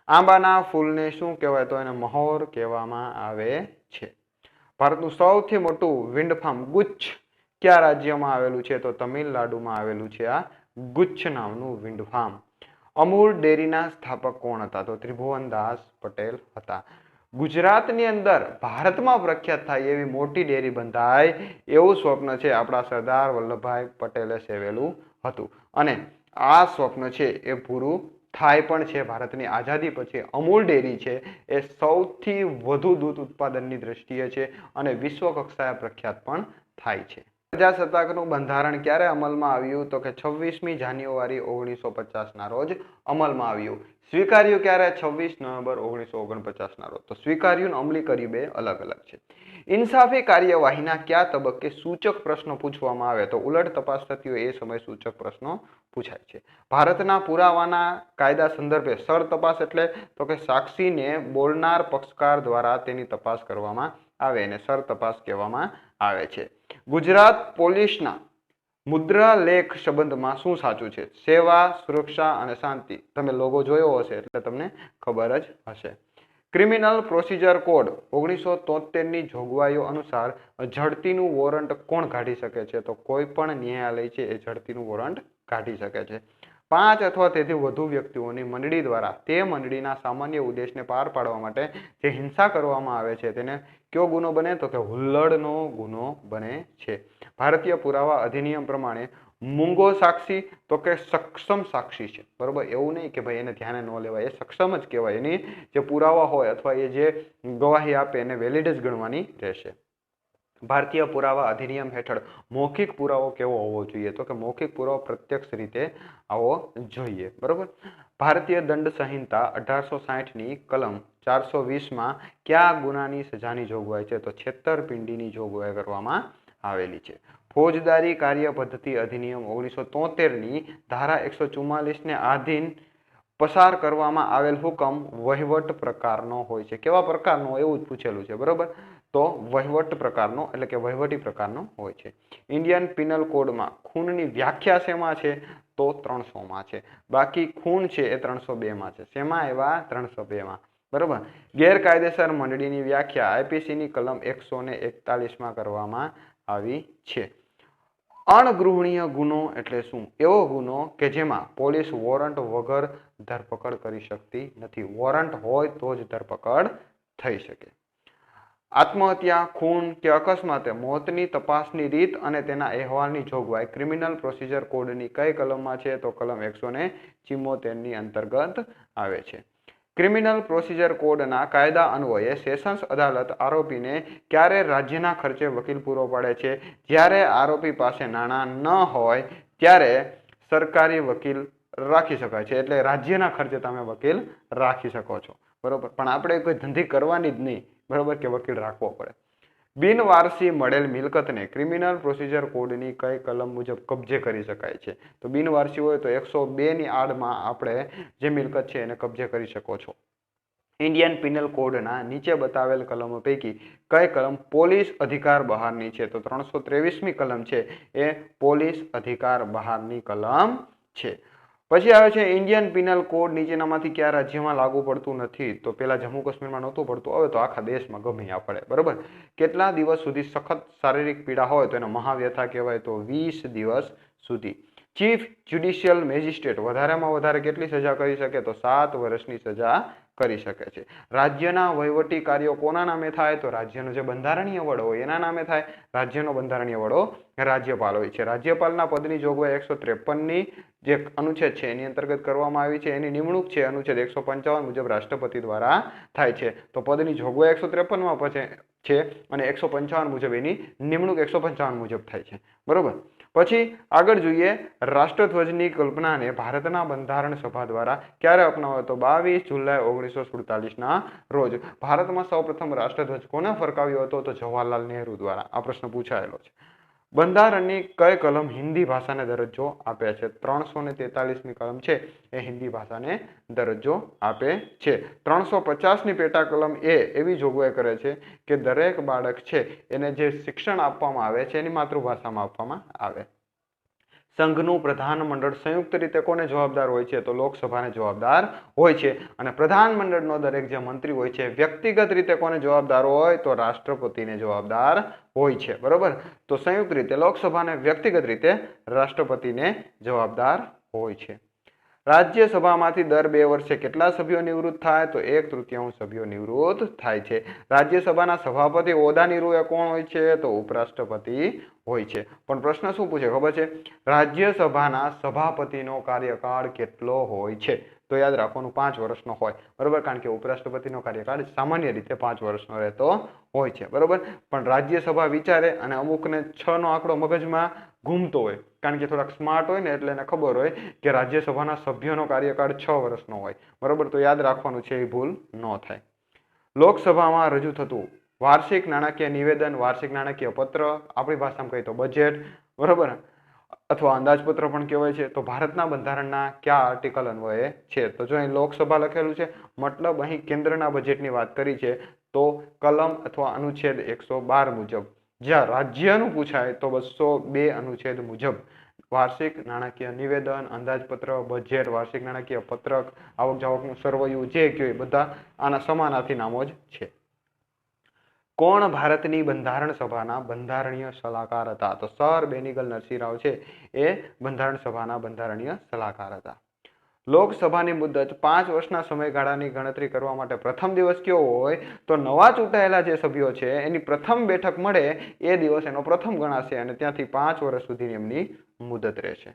આંબાના ફૂલને શું કહેવાય? તો એને મહોર કહેવામાં આવે છે. ભારતનું સૌથી મોટું વિન્ડ ફાર્મ ગુચ્છ કયા રાજ્યમાં આવેલું છે? તો તમિલનાડુમાં આવેલું છે આ ગુચ્છ નામનું વિન્ડ ફાર્મ. અમૂલ ડેરીના સ્થાપક કોણ હતા? તો ત્રિભુવનદાસ પટેલ હતા. ગુજરાતની અંદર ભારતમાં પ્રખ્યાત થાય એવી મોટી ડેરી બંધાય એવું સ્વપ્ન છે આપણા સરદાર વલ્લભભાઈ પટેલે સેવેલું હતું, અને આ સ્વપ્ન છે એ પૂરું થાય પણ છે. ભારતની આઝાદી પછી અમૂલ ડેરી છે એ સૌથી વધુ દૂધ ઉત્પાદનની દ્રષ્ટિએ છે અને વિશ્વ કક્ષાએ પ્રખ્યાત પણ થાય છે. પ્રજાસત્તાકનું બંધારણ ક્યારે અમલમાં આવ્યું? તો કે 26મી જાન્યુઆરી 1950 ના રોજ અમલમાં આવ્યું. સ્વીકાર્યું ક્યારે? 26 નવેમ્બર 1949 ના રોજ. તો સ્વીકાર્યું અને અમલી કરી બે અલગ અલગ છે. ઇન્સાફી કાર્યવાહીના કયા તબક્કે સૂચક પ્રશ્નો પૂછવામાં આવે? તો ઉલટ તપાસ થતી હોય એ સમય સૂચક પ્રશ્નો પૂછાય છે. ભારતના પુરાવાના કાયદા સંદર્ભે સર તપાસ એટલે તો કે સાક્ષીને બોલનાર પક્ષકાર દ્વારા તેની તપાસ કરવામાં આવે અને સર તપાસ કહેવામાં આવે છે. ગુજરાત પોલીસના મુદ્રા લેખ સંબંધમાં શું સાચું છે? સેવા, સુરક્ષા અને શાંતિ. તમે લોગો જોયો હશે એટલે તમને ખબર જ હશે. ક્રિમિનલ પ્રોસિજર કોડ 1973 ની જોગવાઈઓ અનુસાર ઝડતીનું વોરંટ કોણ કાઢી શકે છે? તો કોઈ પણ ન્યાયાલય છે એ ઝડતીનું વોરંટ કાઢી શકે છે. 5 અથવા તેથી વધુ વ્યક્તિઓની મંડળી દ્વારા તે મંડળીના સામાન્ય ઉદ્દેશને પાર પાડવા માટે જે હિંસા કરવામાં આવે છે તેને કયો ગુનો બને? તો કે હુલ્લડનો ગુનો બને છે. ભારતીય પુરાવા અધિનિયમ પ્રમાણે મૂંગો સાક્ષી તો કે સક્ષમ સાક્ષી છે. બરોબર, એવું નહીં કે ભાઈ એને ધ્યાને ન લેવાય, એ સક્ષમ જ કહેવાય. એની જે પુરાવા હોય અથવા એ જે ગવાહી આપે એને વેલિડ જ ગણવાની રહેશે. ભારતીય પુરાવા અધિનિયમ હેઠળ મૌખિક પુરાવો કેવો હોવો જોઈએ? તો કે મૌખિક પુરાવો પ્રત્યક્ષ રીતે આવવો જોઈએ. બરોબર. ભારતીય દંડ સંહિતા 1860ની કલમ 420માં કયા ગુનાની સજાની જોગવાઈ છે? તો છેતરપિંડીની જોગવાઈ કરવામાં આવેલી છે. ફોજદારી કાર્ય પદ્ધતિ અધિનિયમ 1973ની ધારા 144 ને આધીન પસાર કરવામાં આવેલ હુકમ વહીવટ પ્રકારનો હોય છે. કેવા પ્રકારનો? એવું જ પૂછેલું છે. બરોબર, તો વહીવટ પ્રકારનો એટલે કે વહીવટી પ્રકારનો હોય છે. ઇન્ડિયન પિનલ કોડમાં ખૂનની વ્યાખ્યા શેમાં છે? તો 300માં છે. બાકી ખૂન છે એ 302માં છે. શેમાં એવા? 302માં. બરોબર. ગેરકાયદેસર મંડળીની વ્યાખ્યા આઈપીસીની કલમ 141માં કરવામાં આવી છે. અણગૃહણીય ગુનો એટલે શું? એવો ગુનો કે જેમાં પોલીસ વોરંટ વગર ધરપકડ કરી શકતી નથી. વોરંટ હોય તો જ ધરપકડ થઈ શકે. આત્મહત્યા, ખૂન કે અકસ્માતે મોતની તપાસની રીત અને તેના અહેવાલની જોગવાઈ ક્રિમિનલ પ્રોસિજર કોડની કઈ કલમમાં છે? તો કલમ 174ની અંતર્ગત આવે છે. ક્રિમિનલ પ્રોસિજર કોડના કાયદા અન્વયે સેશન્સ અદાલત આરોપીને ક્યારે રાજ્યના ખર્ચે વકીલ પૂરો પાડે છે? જ્યારે આરોપી પાસે નાણાં ન હોય ત્યારે સરકારી વકીલ રાખી શકાય છે. એટલે રાજ્યના ખર્ચે તમે વકીલ રાખી શકો છો. બરોબર, પણ આપણે કોઈ ધંધી કરવાની જ નહીં. બરોબર, કે વકીલ રાખવો પડે. બિનવારસી મળેલ મિલકતને ક્રિમિનલ પ્રોસિજર કોડની કઈ કલમ મુજબ કબજે કરી શકાય છે? તો બિનવારસી હોય તો 102ની આડમાં આપણે જે મિલકત છે એને કબજે કરી શકો છો. ઇન્ડિયન પિનલ કોડના નીચે બતાવેલ કલમો પૈકી કઈ કલમ પોલીસ અધિકાર બહારની છે? તો 323મી કલમ છે એ પોલીસ અધિકાર બહારની કલમ છે. પછી આવે છે ઇન્ડિયન પિનલ કોડ નીચેનામાંથી કયા રાજ્યમાં લાગુ પડતું નથી? તો પેલા જમ્મુ કાશ્મીરમાં નહોતું પડતું, હવે તો આખા દેશમાં ગમે ત્યાં પડે. બરોબર. કેટલા દિવસ સુધી સખત શારીરિક પીડા હોય તો એને મહાવ્યથા કહેવાય? તો 20 દિવસ સુધી. ચીફ જ્યુડિશિયલ મેજિસ્ટ્રેટ વધારેમાં વધારે કેટલી સજા કરી શકે? તો 7 વર્ષની સજા કરી શકે છે. રાજ્યના વહીવટી કાર્યો કોના નામે થાય? તો રાજ્યનો જે બંધારણીય વડો હોય એના નામે થાય. રાજ્યનો બંધારણીય વડો રાજ્યપાલ હોય છે. રાજ્યપાલના પદની જોગવાઈ 153ની જે અનુચ્છેદ છે એની અંતર્ગત કરવામાં આવી છે. એની નિમણૂક છે અનુચ્છેદ 155 મુજબ રાષ્ટ્રપતિ દ્વારા થાય છે. તો પદની જોગવાઈ 153માં પછી છે અને 155 મુજબ એની નિમણૂક 155 મુજબ થાય છે. બરોબર. પછી આગળ જોઈએ રાષ્ટ્રધ્વજની કલ્પનાને ભારતના બંધારણ સભા દ્વારા ક્યારે અપનાવાયો? તો 22 જુલાઈ 1947ના રોજ. ભારતમાં સૌપ્રથમ રાષ્ટ્રધ્વજ કોને ફરકાવ્યો હતો? તો જવાહરલાલ નહેરુ દ્વારા. આ પ્રશ્ન પૂછાયેલો છે. બંધારણની કઈ કલમ હિન્દી ભાષાને દરજ્જો આપે છે? 343ની કલમ છે એ હિન્દી ભાષાને દરજ્જો આપે છે. 350ની પેટા કલમ એવી જોગવાઈ કરે છે કે દરેક બાળક છે એને જે શિક્ષણ આપવામાં આવે છે એની માતૃભાષામાં આપવામાં આવે. સંઘનું પ્રધાનમંડળ સંયુક્ત રીતે કોને જવાબદાર હોય છે? તો લોકસભાને જવાબદાર હોય છે. અને પ્રધાનમંડળનો દરેક જે મંત્રી હોય છે વ્યક્તિગત રીતે કોને જવાબદાર હોય? તો રાષ્ટ્રપતિને જવાબદાર હોય છે. બરોબર, તો સંયુક્ત રીતે લોકસભાને, વ્યક્તિગત રીતે રાષ્ટ્રપતિને જવાબદાર હોય છે. રાજ્યસભામાંથી દર 2 વર્ષે કેટલા સભ્યો નિવૃત્ત થાય? તો 1/3 સભ્યો નિવૃત્ત થાય છે. રાજ્યસભાના સભાપતિ હોદ્દાની રૂએ કોણ હોય છે? તો ઉપરાષ્ટ્રપતિ હોય છે. પણ પ્રશ્ન શું પૂછે ખબર છે? રાજ્યસભાના સભાપતિનો કાર્યકાળ કેટલો હોય છે? તો યાદ રાખવાનું 5 વર્ષનો હોય. બરોબર, કારણ કે ઉપરાષ્ટ્રપતિનો કાર્યકાળ સામાન્ય રીતે 5 વર્ષનો રહેતો હોય છે. બરોબર, પણ રાજ્યસભા વિચારે અને અમુકને 6 નો આંકડો મગજમાં ઘૂમતો હોય, કારણ કે થોડાક સ્માર્ટ હોય ને એટલે એને ખબર હોય કે રાજ્યસભાના સભ્યોનો કાર્યકાળ 6 વર્ષનો હોય. બરોબર, તો યાદ રાખવાનું છે, એ ભૂલ ન થાય. લોકસભામાં રજૂ થતું વાર્ષિક નાણાકીય નિવેદન, વાર્ષિક નાણાકીય પત્ર, આપણી ભાષામાં કહીએ તો બજેટ, બરોબર, અથવા અંદાજપત્ર પણ કહેવાય છે. તો ભારતના બંધારણના કયા આર્ટિકલ અન્વયે છે? તો જો અહીં લોકસભા લખેલું છે, મતલબ અહીં કેન્દ્રના બજેટની વાત કરી છે, તો કલમ અથવા અનુચ્છેદ 112 મુજબ. જ્યાં રાજ્યનું પૂછાય તો 202 અનુચ્છેદ મુજબ વાર્ષિક નાણાકીય નિવેદન, અંદાજપત્ર, બજેટ, વાર્ષિક નાણાકીય પત્રક, આવક જાવકનું સરવૈયું, જે કહેવાય બધા આના સમાનાર્થી નામો જ છે. કોણ ભારતની બંધારણ સભાના બંધારણીય સલાહકાર હતા? તો સર બેનિગલ નરસિંહ છે એ બંધારણ સભાના બંધારણીય સલાહકાર હતા. લોકસભાની મુદત 5 વર્ષના સમયગાળાની ગણતરી કરવા માટે પ્રથમ દિવસ કયો હોય? તો નવા ચૂંટાયેલા જે સભ્યો છે એની પ્રથમ બેઠક મળે એ દિવસ એનો પ્રથમ ગણાશે અને ત્યાંથી 5 વર્ષ સુધીની એમની મુદત રહેશે.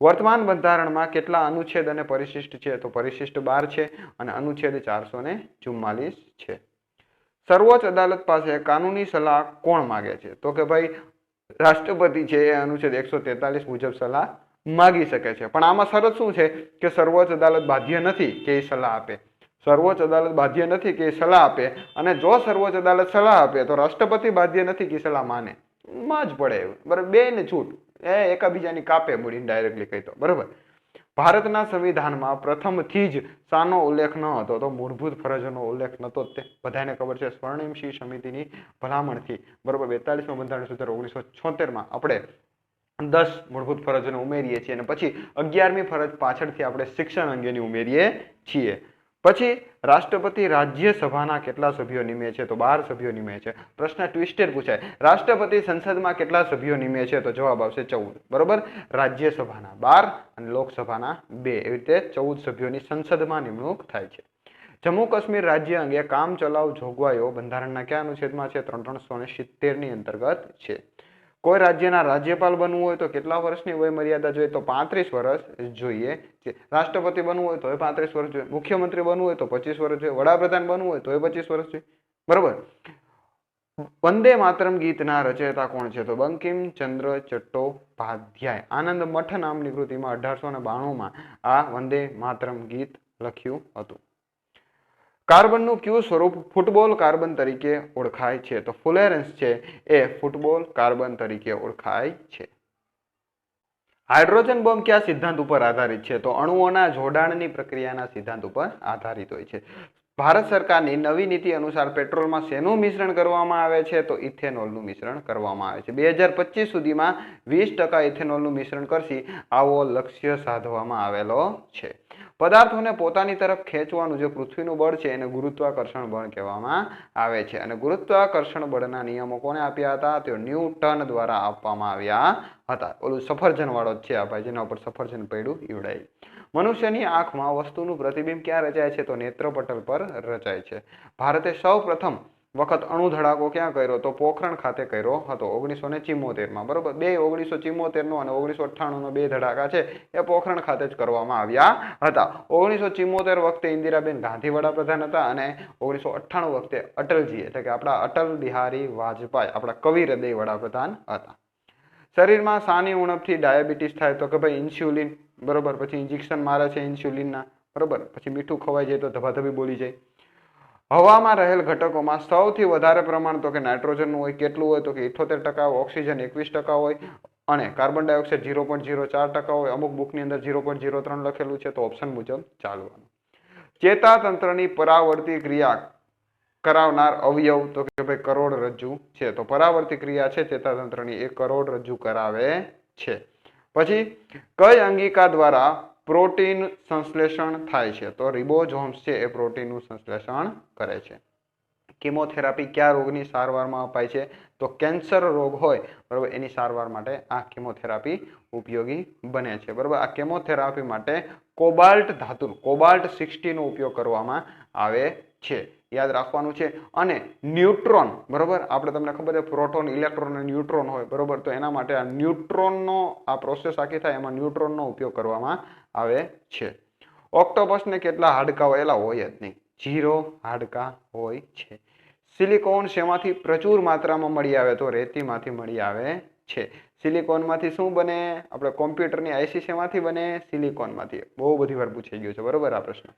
વર્તમાન બંધારણમાં કેટલા અનુચ્છેદ અને પરિશિષ્ટ છે? તો પરિશિષ્ટ 12 છે અને અનુચ્છેદ 444 છે. સર્વોચ્ચ અદાલત પાસે કાનૂની સલાહ કોણ માગે છે? તો કે ભાઈ રાષ્ટ્રપતિ છે એ અનુચ્છેદ 143 મુજબ સલાહ માગી શકે છે. પણ આમાં શરત શું છે કે સર્વોચ્ચ અદાલત બાધ્ય નથી કે એ સલાહ આપે. સર્વોચ્ચ અદાલત બાધ્ય નથી કે એ સલાહ આપે, અને જો સર્વોચ્ચ અદાલત સલાહ આપે તો રાષ્ટ્રપતિ બાધ્ય નથી કે સલાહ માને. માં જ પડે. બરાબર, બે ને છૂટ, એ એકાબીજાની કાપે મૂડી ડાયરેક્ટલી કહી તો. બરાબર, ભારતના સંવિધાનમાં પ્રથમથી જ શાનો ઉલ્લેખ ન હતો? તો મૂળભૂત ફરજોનો ઉલ્લેખ નતો. તે બધાને ખબર છે. સ્વર્ણિમ સિંહ સમિતિની ભલામણથી બરોબર 42મા બંધારણ સુધારો 1976માં આપણે 10 મૂળભૂત ફરજોને ઉમેરીએ છીએ અને પછી 11મી ફરજ પાછળથી આપણે શિક્ષણ અંગેની ઉમેરીએ છીએ. પછી રાષ્ટ્રપતિ રાજ્યસભાના કેટલા સભ્યો નિમે છે? તો 12 સભ્યો નિમે છે. પ્રશ્ન ટ્વિસ્ટેડ પૂછાય, રાષ્ટ્રપતિ સંસદમાં કેટલા સભ્યો નિમે છે? તો જવાબ આવશે 14. બરોબર, રાજ્યસભાના 12 અને લોકસભાના 2, એવી રીતે 14 સભ્યોની સંસદમાં નિમણૂક થાય છે. જમ્મુ કાશ્મીર રાજ્ય અંગે કામ ચલાઉ જોગવાઈઓ બંધારણના કયા અનુચ્છેદમાં છે? 370ની અંતર્ગત છે. કોઈ રાજ્યના રાજ્યપાલ બનવું હોય તો કેટલા વર્ષની વય મર્યાદા જોઈએ? તો 35 વર્ષ જોઈએ. રાષ્ટ્રપતિ બનવું હોય તો 35 વર્ષ જોઈએ. મુખ્યમંત્રી બનવું હોય તો 25 વર્ષ જોઈએ. વડાપ્રધાન બનવું હોય તો 25 વર્ષ જોઈએ. બરોબર. વંદે માતરમ ગીતના રચયિતા કોણ છે? તો બંકિમચંદ્ર ચટ્ટોપાધ્યાય. આનંદ મઠ નામની કૃતિમાં 1892માં આ વંદે માતરમ ગીત લખ્યું હતું. કાર્બનનું કયું સ્વરૂપ ફૂટબોલ કાર્બન તરીકે ઓળખાય છે? તો ફ્લોરેન્સ છે એ ફૂટબોલ કાર્બન તરીકે ઓળખાય છે. હાઇડ્રોજન બોમ્બ કયા સિદ્ધાંત ઉપર આધારિત છે? તો અણુઓના જોડાણની પ્રક્રિયાના સિદ્ધાંત ઉપર આધારિત હોય છે. ભારત સરકારની નવી નીતિ અનુસાર પેટ્રોલમાં શેનું મિશ્રણ કરવામાં આવે છે? તો ઇથેનોલનું મિશ્રણ કરવામાં આવે છે. 2025 સુધીમાં 20% ઇથેનોલનું મિશ્રણ કરશે આવો લક્ષ્ય સાધવામાં આવેલો છે. પદાર્થોને પોતાની તરફ ખેંચવાનું જે પૃથ્વીનું બળ છે એને ગુરુત્વાકર્ષણ બળ કહેવામાં આવે છે. અને ગુરુત્વાકર્ષણ બળના નિયમો કોને આપ્યા હતા? તો ન્યૂટન દ્વારા આપવામાં આવ્યા હતા. ઓલું સફરજન વાળો જ છે આ ભાઈ, જેના ઉપર સફરજન પડ્યું ઈવડાય. મનુષ્યની આંખમાં વસ્તુનું પ્રતિબિંબ ક્યાં રચાય છે? તો નેત્રપટલ પર રચાય છે. ભારતે સૌ પ્રથમ વખત અણુ ધડાકો ક્યાં કર્યો? તો પોખરણ ખાતે કર્યો હતો 1974માં. બરોબર, બે 1974નો અને 1998નો બે ધડાકા છે એ પોખરણ ખાતે જ કરવામાં આવ્યા હતા. 1974 વખતે ઇન્દિરાબેન ગાંધી વડાપ્રધાન હતા અને 1998 વખતે અટલજી એટલે કે આપણા અટલ બિહારી વાજપેયી આપણા કવિ હૃદય વડાપ્રધાન હતા. શરીરમાં સાની ઉણપથી ડાયાબિટીસ થાય તો કે ભાઈ ઇન્સ્યુલિન. બરોબર, પછી ઇન્જેક્શન મારે છે ઇન્સ્યુલિનના. બરોબર, પછી મીઠું ખવાઈ જાય તો ધબાધબી બોલી જાય. હવામાં રહેલ ઘટકોમાં સૌથી વધારે પ્રમાણ તો કે નાઇટ્રોજનનું હોય. કેટલું હોય તો કે 78%, ઓક્સિજન 21% હોય અને કાર્બન ડાયોક્સાઇડ 0.04% હોય. અમુક બુકની અંદર 0.03 લખેલું છે, તો ઓપ્શન મુજબ ચાલવાનું. ચેતાતંત્રની પરાવર્તી ક્રિયા કરાવનાર અવયવ તો કે ભાઈ કરોડરજ્જુ છે. તો પરાવર્તી ક્રિયા છે ચેતાતંત્રની એ કરોડરજ્જુ કરાવે છે. પછી કઈ અંગિકા દ્વારા પ્રોટીન સંશ્લેષણ થાય છે? તો રિબોઝોમ્સ છે એ પ્રોટીનનું સંશ્લેષણ કરે છે. કિમોથેરાપી કયા રોગની સારવારમાં અપાય છે? તો કેન્સર રોગ હોય બરાબર એની સારવાર માટે આ કિમોથેરાપી ઉપયોગી બને છે. બરાબર, આ કેમોથેરાપી માટે કોબાલ્ટ ધાતુ કોબાલ્ટ 60 નો ઉપયોગ કરવામાં આવે છે. યાદ રાખવાનું છે. અને ન્યુટ્રોન, બરોબર, આપણે તમને ખબર છે પ્રોટોન, ઇલેક્ટ્રોન અને ન્યુટ્રોન હોય, બરોબર, તો એના માટે આ ન્યુટ્રોનનો આ પ્રોસેસ આખી થાય એમાં ન્યુટ્રોનનો ઉપયોગ કરવામાં આવે છે. ઓક્ટોપસને કેટલા હાડકા હોય? એલા હોય જ નહીં, 0 હાડકા હોય છે. સિલિકોન શેમાંથી પ્રચુર માત્રામાં મળી આવે? તો રેતીમાંથી મળી આવે છે. સિલિકોનમાંથી શું બને? આપણે કોમ્પ્યુટરની આઈસી શેમાંથી બને? સિલિકોનમાંથી. બહુ બધી વાર પૂછાઈ ગયું છે, બરોબર આ પ્રશ્ન.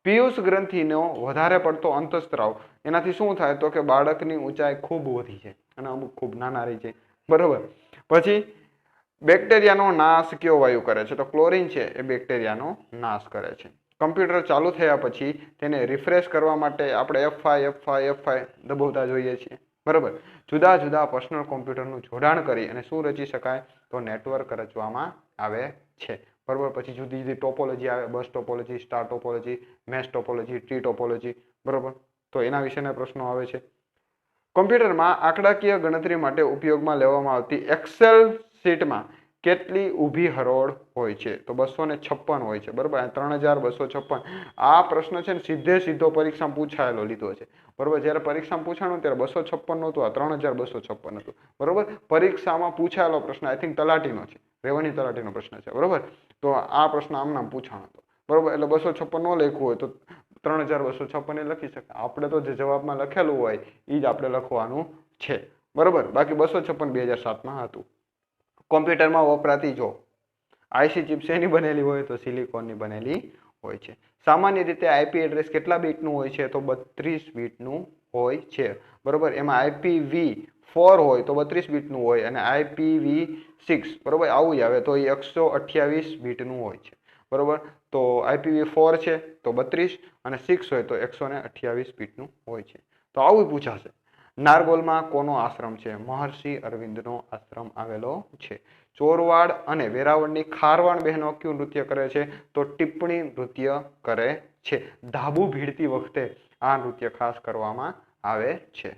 પિયુષ ગ્રંથિનો વધારે પડતો અંતસ્ત્રાવ એનાથી શું થાય? તો કે બાળકની ઊંચાઈ ખૂબ વધી છે અને અમુક ખૂબ નાના રહી છે, બરોબર. પછી બેક્ટેરિયાનો નાશ કયો વાયુ કરે છે? તો ક્લોરીન છે એ બેક્ટેરિયાનો નાશ કરે છે. કમ્પ્યુટર ચાલુ થયા પછી તેને રિફ્રેશ કરવા માટે આપણે F5 દબાવતા જોઈએ છીએ, બરોબર. જુદા જુદા પર્સનલ કોમ્પ્યુટરનું જોડાણ કરી અને શું રચી શકાય? તો નેટવર્ક રચવામાં આવે છે, બરોબર. પછી જુદી જુદી ટોપોલોજી આવે, bus topology, star topology, mesh topology, tree topology, બરોબર. તો એના વિશેના પ્રશ્નો આવે છે. કોમ્પ્યુટરમાં આંકડાકીય ગણતરી માટે ઉપયોગમાં લેવામાં આવતી એક્સેલ શીટમાં કેટલી ઊભી હરોળ હોય છે? તો 256 હોય છે, બરોબર. 3256. આ પ્રશ્ન છે ને સીધો પરીક્ષામાં પૂછાયેલો લીધો છે, બરોબર. જ્યારે પરીક્ષામાં પૂછાણું ત્યારે 256 નહોતું, આ 3256 હતું, બરોબર. પરીક્ષામાં પૂછાયેલો પ્રશ્ન આઈ થિંક તલાટીનો છે, રેવન્યુ તલાટીનો પ્રશ્ન છે, બરોબર. તો આ પ્રશ્ન આમ નામ પૂછાણો હતો, બરોબર. એટલે 256 ન લખ્યું હોય તો 3256 એ લખી શકાય. આપણે તો જે જવાબમાં લખેલું હોય એ જ આપણે લખવાનું છે, બરોબર. બાકી 256 2007 હતું. કોમ્પ્યુટરમાં વપરાતી જો આઈસી ચિપ શેની બનેલી હોય? તો સિલિકોનની બનેલી હોય છે. સામાન્ય રીતે આઈપી એડ્રેસ કેટલા બીટનું હોય છે? તો 32 બીટનું હોય છે, બરોબર. એમાં IPv4 હોય તો 32 બીટનું હોય અને IPv6, બરોબર, આવું જ આવે તો એ 128 બીટનું હોય છે, બરોબર. તો IPv4 છે તો 32 અને 6 હોય તો 128 બીટનું હોય છે. તો આવું પૂછાશે. નારગોલમાં કોનો આશ્રમ છે? મહર્ષિ અરવિંદનો આશ્રમ આવેલો છે. ચોરવાડ અને વેરાવળની ખારવાણ બહેનો કયું નૃત્ય કરે છે? તો ટિપ્પણી નૃત્ય કરે છે. ધાબુ ભીડતી વખતે આ નૃત્ય ખાસ કરવામાં આવે છે.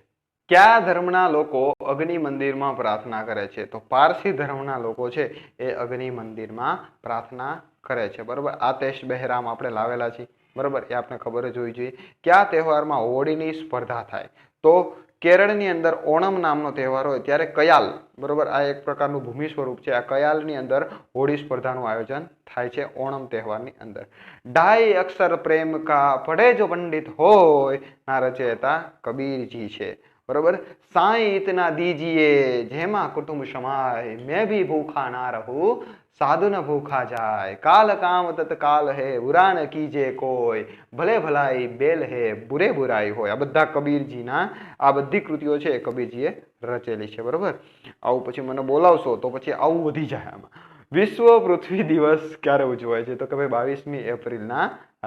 કયા ધર્મના લોકો અગ્નિ મંદિરમાં પ્રાર્થના કરે છે? તો પારસી ધર્મના લોકો છે એ અગ્નિ મંદિરમાં પ્રાર્થના કરે છે, બરોબર. આતેશ બહેરામ આપણે લાવેલા છીએ, બરોબર, એ આપણે ખબર જ હોવી જોઈએ. કયા તહેવારમાં હોળીની સ્પર્ધા થાય? તો કેરળની અંદર ઓણમ નામનો તહેવાર હોય ત્યારે કયાલ, બરોબર, આ એક પ્રકારનું ભૂમિ સ્વરૂપ છે. આ કયાલની અંદર હોળી સ્પર્ધાનું આયોજન થાય છે ઓણમ તહેવારની અંદર. ઢાઈ અક્ષર પ્રેમ કા પઢે જો પંડિત હોય ના રચેતા કબીરજી છે, બરોબર. સાઈ ઇતના દીજીએ જેમાં કુટુંબ સમાય, મેં ભી ભૂખા ના રહું સાધુ ન ભૂખા જાય, કાલ કામ તત્કાલ હે બુરા ન કીજે કોઈ, ભલે ભલાઈ બેલ હે બુરે બુરાઈ હોય. આ બધા કબીરજીના આ બધી કૃતિઓ છે એ કબીરજીએ રચેલી છે, બરોબર. આવું પછી મને બોલાવશો તો પછી આવું વધી જાય આમાં. વિશ્વ પૃથ્વી દિવસ ક્યારે ઉજવાય છે? તો કે ભાઈ 22મી એપ્રિલના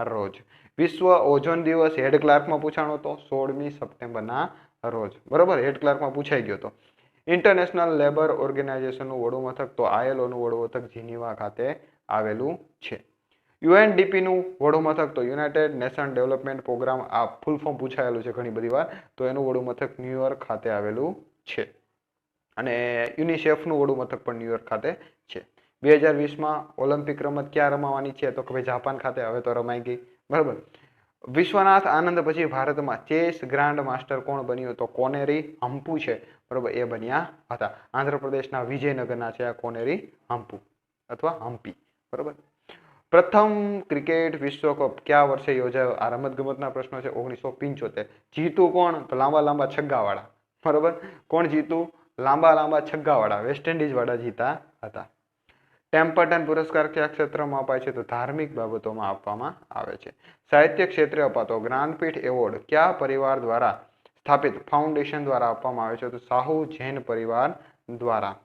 રોજ. વિશ્વ ઓઝોન દિવસ હેડ ક્લાર્કમાં પૂછાણો હતો 16મી સપ્ટેમ્બરના રોજ, બરોબર. હેડ ક્લાર્કમાં પૂછાઈ ગયો હતો. ઇન્ટરનેશનલ લેબર ઓર્ગેનાઇઝેશનનું વડું મથક તો ILOનું વડું મથક જીનીવા ખાતે આવેલું છે. UNDPનું વડું મથક તો યુનાઇટેડ નેશન ડેવલપમેન્ટ પ્રોગ્રામ, આ ફૂલ ફોર્મ પૂછાયેલું છે ઘણી બધી વાર, તો એનું વડું મથક ન્યુયોર્ક ખાતે આવેલું છે. અને યુનિસેફનું વડું મથક પણ ન્યુયોર્ક ખાતે છે. 2020માં ઓલિમ્પિક રમત ક્યાં રમાવાની છે? તો કે ભાઈ જાપાન ખાતે. હવે તો રમાઈ ગઈ, બરાબર. વિશ્વનાથ આનંદ પછી ભારતમાં ચેસ ગ્રાન્ડ માસ્ટર કોણ બન્યું? તો કોનેરી હમ્પુ છે, બરોબર, એ બન્યા હતા. આંધ્રપ્રદેશના વિજયનગરના છે આ કોનેરી હમ્પુ અથવા હમ્પી, બરોબર. પ્રથમ ક્રિકેટ વિશ્વકપ કયા વર્ષે યોજાયો? આ રમતગમતના પ્રશ્નો છે. 1975. જીતું કોણ? તો લાંબા છગ્ગાવાળા, બરોબર. કોણ જીતું? લાંબા છગ્ગાવાળા, વેસ્ટ ઇન્ડિઝ વાળા જીતા હતા. ટેમ્પલ્ટન પુરસ્કાર કયા ક્ષેત્રમાં અપાય છે? તો ધાર્મિક બાબતોમાં આપવામાં આવે છે. સાહિત્ય ક્ષેત્રે અપાતો જ્ઞાનપીઠ એવોર્ડ કયા પરિવાર દ્વારા સ્થાપિત ફાઉન્ડેશન દ્વારા આપવામાં આવે છે? તો સાહુ જૈન પરિવાર દ્વારા.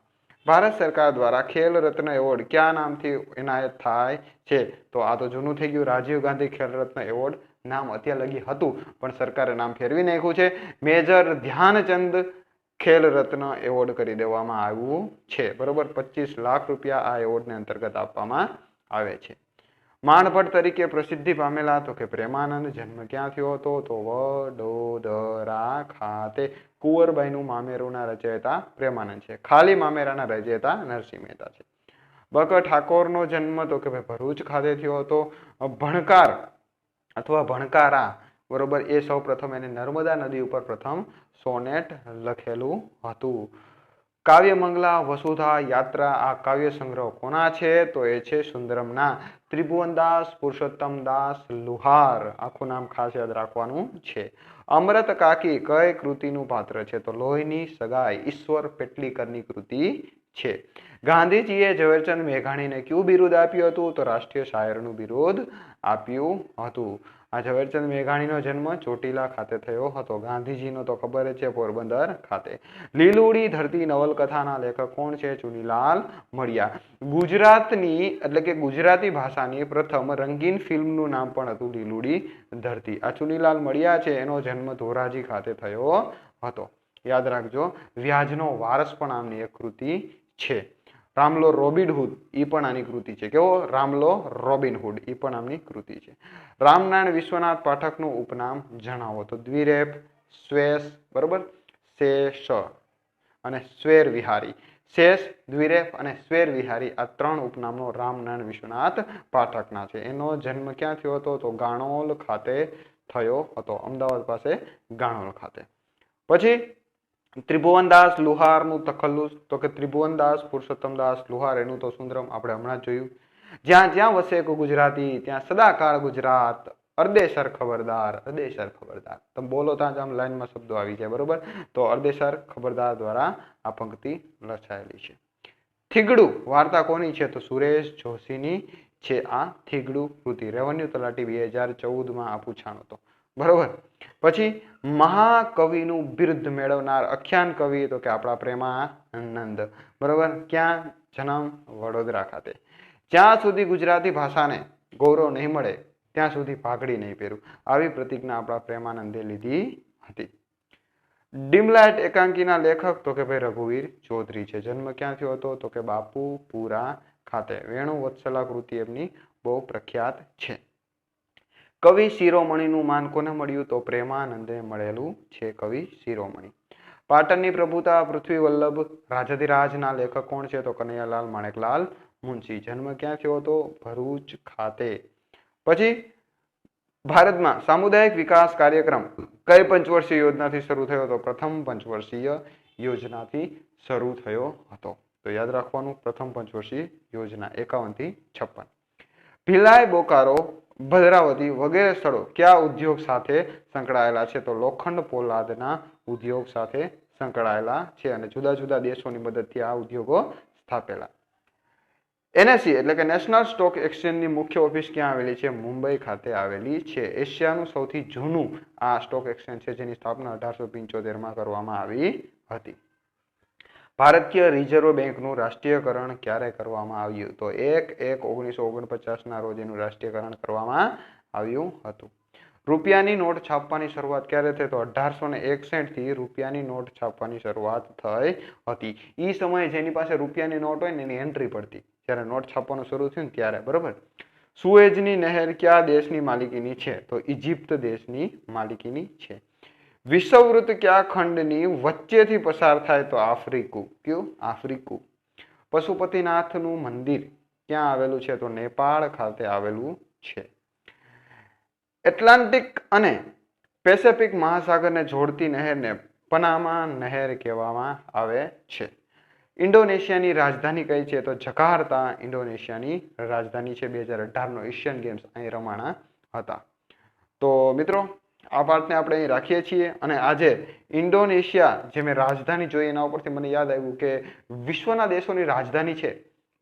ભારત સરકાર દ્વારા ખેલ રત્ન એવોર્ડ કયા નામથી એનાયત થાય છે? તો આ તો જૂનું થઈ ગયું. રાજીવ ગાંધી ખેલ રત્ન એવોર્ડ નામ અત્યાર લગી હતું, પણ સરકારે નામ ફેરવી નાખ્યું છે. મેજર ધ્યાનચંદ ખેલ રત્ન એવોર્ડ કરી દેવામાં આવ્યું છે. બરોબર, 25 લાખ રૂપિયા આ એવોર્ડને અંતર્ગત આપવામાં આવે છે. માણભટ્ટ તરીકે પ્રસિદ્ધિ પામેલા તો કે પ્રેમાનંદ જન્મ ક્યાં થયો હતો? તો વડોદરા ખાતે. કુંવરબાઈનું મામેરુંના રચયિતા પ્રેમાનંદ છે. ખાલી મામેરાના રચયિતા નરસિંહ મહેતા છે. બક ઠાકોરનો જન્મ તો કે ભાઈ ભરૂચ ખાતે થયો હતો. ભણકાર અથવા ભણકારા, બરોબર, એ સૌ પ્રથમ એને નર્મદા નદી ઉપર પ્રથમ સોનેટ લખેલું હતું. કાવ્યમંગલા વસુધા યાત્રા આ કાવ્ય સંગ્રહ કોના છે? તો એ છે સુંદરમના. ત્રિભુવનદાસ પુરુષોત્તમદાસ લુહાર, આખું નામ ખાસ યાદ રાખવાનું છે. અમૃત કાકી કઈ કૃતિનું પાત્ર છે? તો લોહીની સગાઈ ઈશ્વર પેટલીકરની કૃતિ છે. ગાંધીજીએ ઝવેરચંદ મેઘાણીને કયું બિરુદ આપ્યું હતું? તો રાષ્ટ્રીય શાયરનું બિરુદ આપ્યું હતું. આ ઝવેરચંદ મેઘાણીનો જન્મ ચોટીલા ખાતે થયો હતો. ગાંધીજીનો તો ખબર જ છે, પોરબંદર ખાતે. લીલુડી ધરતી નવલકથાના લેખક કોણ છે? ચુનીલાલ મડિયા. ગુજરાતની એટલે કે ગુજરાતી ભાષાની પ્રથમ રંગીન ફિલ્મનું નામ પણ હતું લીલુડી ધરતી. આ ચુનીલાલ મડિયા છે, એનો જન્મ ધોરાજી ખાતે થયો હતો. યાદ રાખજો. વ્યાજનો વારસ પણ આમની એક કૃતિ છે. રામલો રોબિનહુડ એ પણ આની કૃતિ છે. કેવો? રામલો રોબિનહુડ એ પણ આમની કૃતિ છે. રામનારાયણ વિશ્વનાથ પાઠકનું ઉપનામ જણાવો. તો દ્વિરેફ, શ્વેસ, બરોબર, શેષ અને સ્વેર વિહારી. શેષ, દ્વિરેફ અને સ્વેર વિહારી આ ત્રણ ઉપનામનો રામનારાયણ વિશ્વનાથ પાઠકના છે. એનો જન્મ ક્યાં થયો હતો? તો ગાણોલ ખાતે થયો હતો. અમદાવાદ પાસે ગાણોલ ખાતે. પછી ત્રિભુવનદાસ લુહારનું તખલ્લુસ તો કે ત્રિભુવનદાસ પુરુષોત્તમદાસ લુહાર, એનું તો સુંદરમ આપણે હમણાં જોયું. જ્યાં જ્યાં વસે એક ગુજરાતી ત્યાં સદાકાળ ગુજરાત, અર્દેસર ખબરદાર. અર્દેસર ખબરદાર તમે બોલો ત્યાં જ આમ લાઈનમાં શબ્દો આવી જાય. બરોબર, તો અર્દેસર ખબરદાર દ્વારા આ પંક્તિ લખાયેલી છે. થીગડું વાર્તા કોની છે? તો સુરેશ જોશીની છે આ થીગડું કૃતિ. રેવન્યુ તલાટી 2014માં આ પૂછાણો હતો. બરોબર. પછી મહાકવિનું બિરુદ મેળવનાર આખ્યાન કવિ તો કે આપણા પ્રેમાનંદ. બરોબર, ક્યાં જન્મ? વડોદરા ખાતે. જ્યાં સુધી ગુજરાતી ભાષાને ગૌરવ નહીં મળે ત્યાં સુધી પાઘડી નહીં પહેરું, આવી પ્રતિજ્ઞા આપણા પ્રેમાનંદે લીધી હતી. ડીમલાઇટ એકાંકીના લેખક તો કે ભાઈ રઘુવીર ચૌધરી છે. જન્મ ક્યાં થયો હતો? તો કે બાપુપુરા ખાતે. વેણુ વત્સલા કૃતિ એમની બહુ પ્રખ્યાત છે. કવિ શિરોમણીનું માન કોને મળ્યું? તો પ્રેમાનંદે મળેલું છે કવિ શિરોમણી. પાટણની પ્રભુતા પૃથ્વી વલ્લભ રાજાધિરાજના લેખક કોણ છે? તો કનૈયાલાલ માણેકલાલ મુનશી. જન્મ ક્યાં થયો હતો? ભરૂચ ખાતે. પછી ભારતમાં સામુદાયિક વિકાસ કાર્યક્રમ કઈ પંચવર્ષીય યોજનાથી શરૂ થયો હતો? પ્રથમ પંચવર્ષીય યોજનાથી શરૂ થયો હતો. તો યાદ રાખવાનું, પ્રથમ પંચવર્ષીય યોજના 51 થી 56. ભિલાઈ, બોકારો, ભદ્રાવતી વગેરે સ્થળો કયા ઉદ્યોગ સાથે સંકળાયેલા છે? તો લોખંડ પોલાદના ઉદ્યોગ સાથે સંકળાયેલા છે અને જુદા જુદા દેશોની મદદથી આ ઉદ્યોગો સ્થાપેલા. NSE એટલે કે નેશનલ સ્ટોક એક્સચેન્જની મુખ્ય ઓફિસ ક્યાં આવેલી છે? મુંબઈ ખાતે આવેલી છે. એશિયાનું સૌથી જૂનું આ સ્ટોક એક્સચેન્જ છે, જેની સ્થાપના 1875માં કરવામાં આવી હતી. ભારતીય રિઝર્વ બેંકનું રાષ્ટ્રીયકરણ ક્યારે કરવામાં આવ્યું? તો 1/1/1949ના રોજ એનું રાષ્ટ્રીયકરણ કરવામાં આવ્યું હતું. રૂપિયાની નોટ છાપવાની શરૂઆત ક્યારે થઈ? તો 1861 થી રૂપિયાની નોટ છાપવાની શરૂઆત થઈ હતી. એ સમયે જેની પાસે રૂપિયાની નોટ હોય ને એની એન્ટ્રી પડતી, જ્યારે નોટ છાપવાનું શરૂ થયું ને ત્યારે. બરોબર. સુએઝની નહેર કયા દેશની માલિકીની છે? તો ઇજિપ્ત દેશની માલિકીની છે. વિષુવવૃત્ત કયા ખંડની વચ્ચેથી પસાર થાય? તો આફ્રિકુ. કયું? આફ્રિકુ. પશુપતિનાથનું મંદિર ક્યાં આવેલું છે? તો નેપાળ ખાતે આવેલું છે. એટલાન્ટિક અને પેસિફિક મહાસાગરને જોડતી નહેરને પનામા નહેર કહેવામાં આવે છે. ઇન્ડોનેશિયાની રાજધાની કઈ છે? તો જકાર્તા ઇન્ડોનેશિયાની રાજધાની છે. 2018નો એશિયન ગેમ્સ અહીં રમાણા હતા. તો મિત્રો આ પાર્ટને આપણે અહીં રાખીએ છીએ. અને આજે ઇન્ડોનેશિયા જે મેં રાજધાની જોઈ એના ઉપરથી મને યાદ આવ્યું કે વિશ્વના દેશોની રાજધાની છે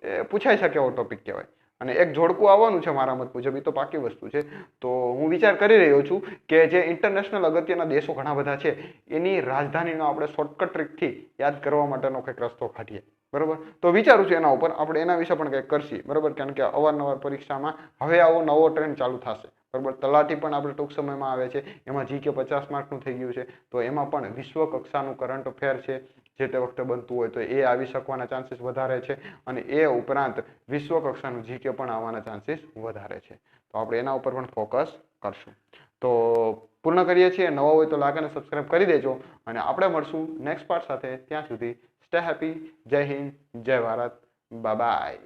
એ પૂછાઈ શકે એવો ટોપિક કહેવાય. અને એક જોડકું આવવાનું છે મારા મત મુજબ, એ તો પાકી વસ્તુ છે. તો હું વિચાર કરી રહ્યો છું કે જે ઇન્ટરનેશનલ અગત્યના દેશો ઘણા બધા છે એની રાજધાનીનો આપણે શોર્ટકટ ટ્રીકથી યાદ કરવા માટેનો કંઈક રસ્તો કાઢીએ. બરોબર, તો વિચારું છું એના ઉપર આપણે એના વિશે પણ કંઈક કરશી. બરોબર, કારણ કે અવારનવાર પરીક્ષામાં હવે આવો નવો ટ્રેન્ડ ચાલુ થશે. બરોબર, તલાટી પણ આપણે ટૂંક સમયમાં આવે છે, એમાં જીકે 50 માર્કનું થઈ ગયું છે. તો એમાં પણ વિશ્વ કક્ષાનું કરંટ અફેર છે જે તે વખતે બનતું હોય તો એ આવી શકવાના ચાન્સીસ વધારે છે. અને એ ઉપરાંત વિશ્વ કક્ષાનું જીકે પણ આવવાના ચાન્સીસ વધારે છે. તો આપણે એના ઉપર પણ ફોકસ કરશું. તો પૂર્ણ કરીએ છીએ. નવા હોય તો લાઈક અને સબસ્ક્રાઇબ કરી દેજો અને આપણે મળશું નેક્સ્ટ પાર્ટ સાથે. ત્યાં સુધી સ્ટે હેપી. જય હિન્દ, જય ભારત, બાય બાય.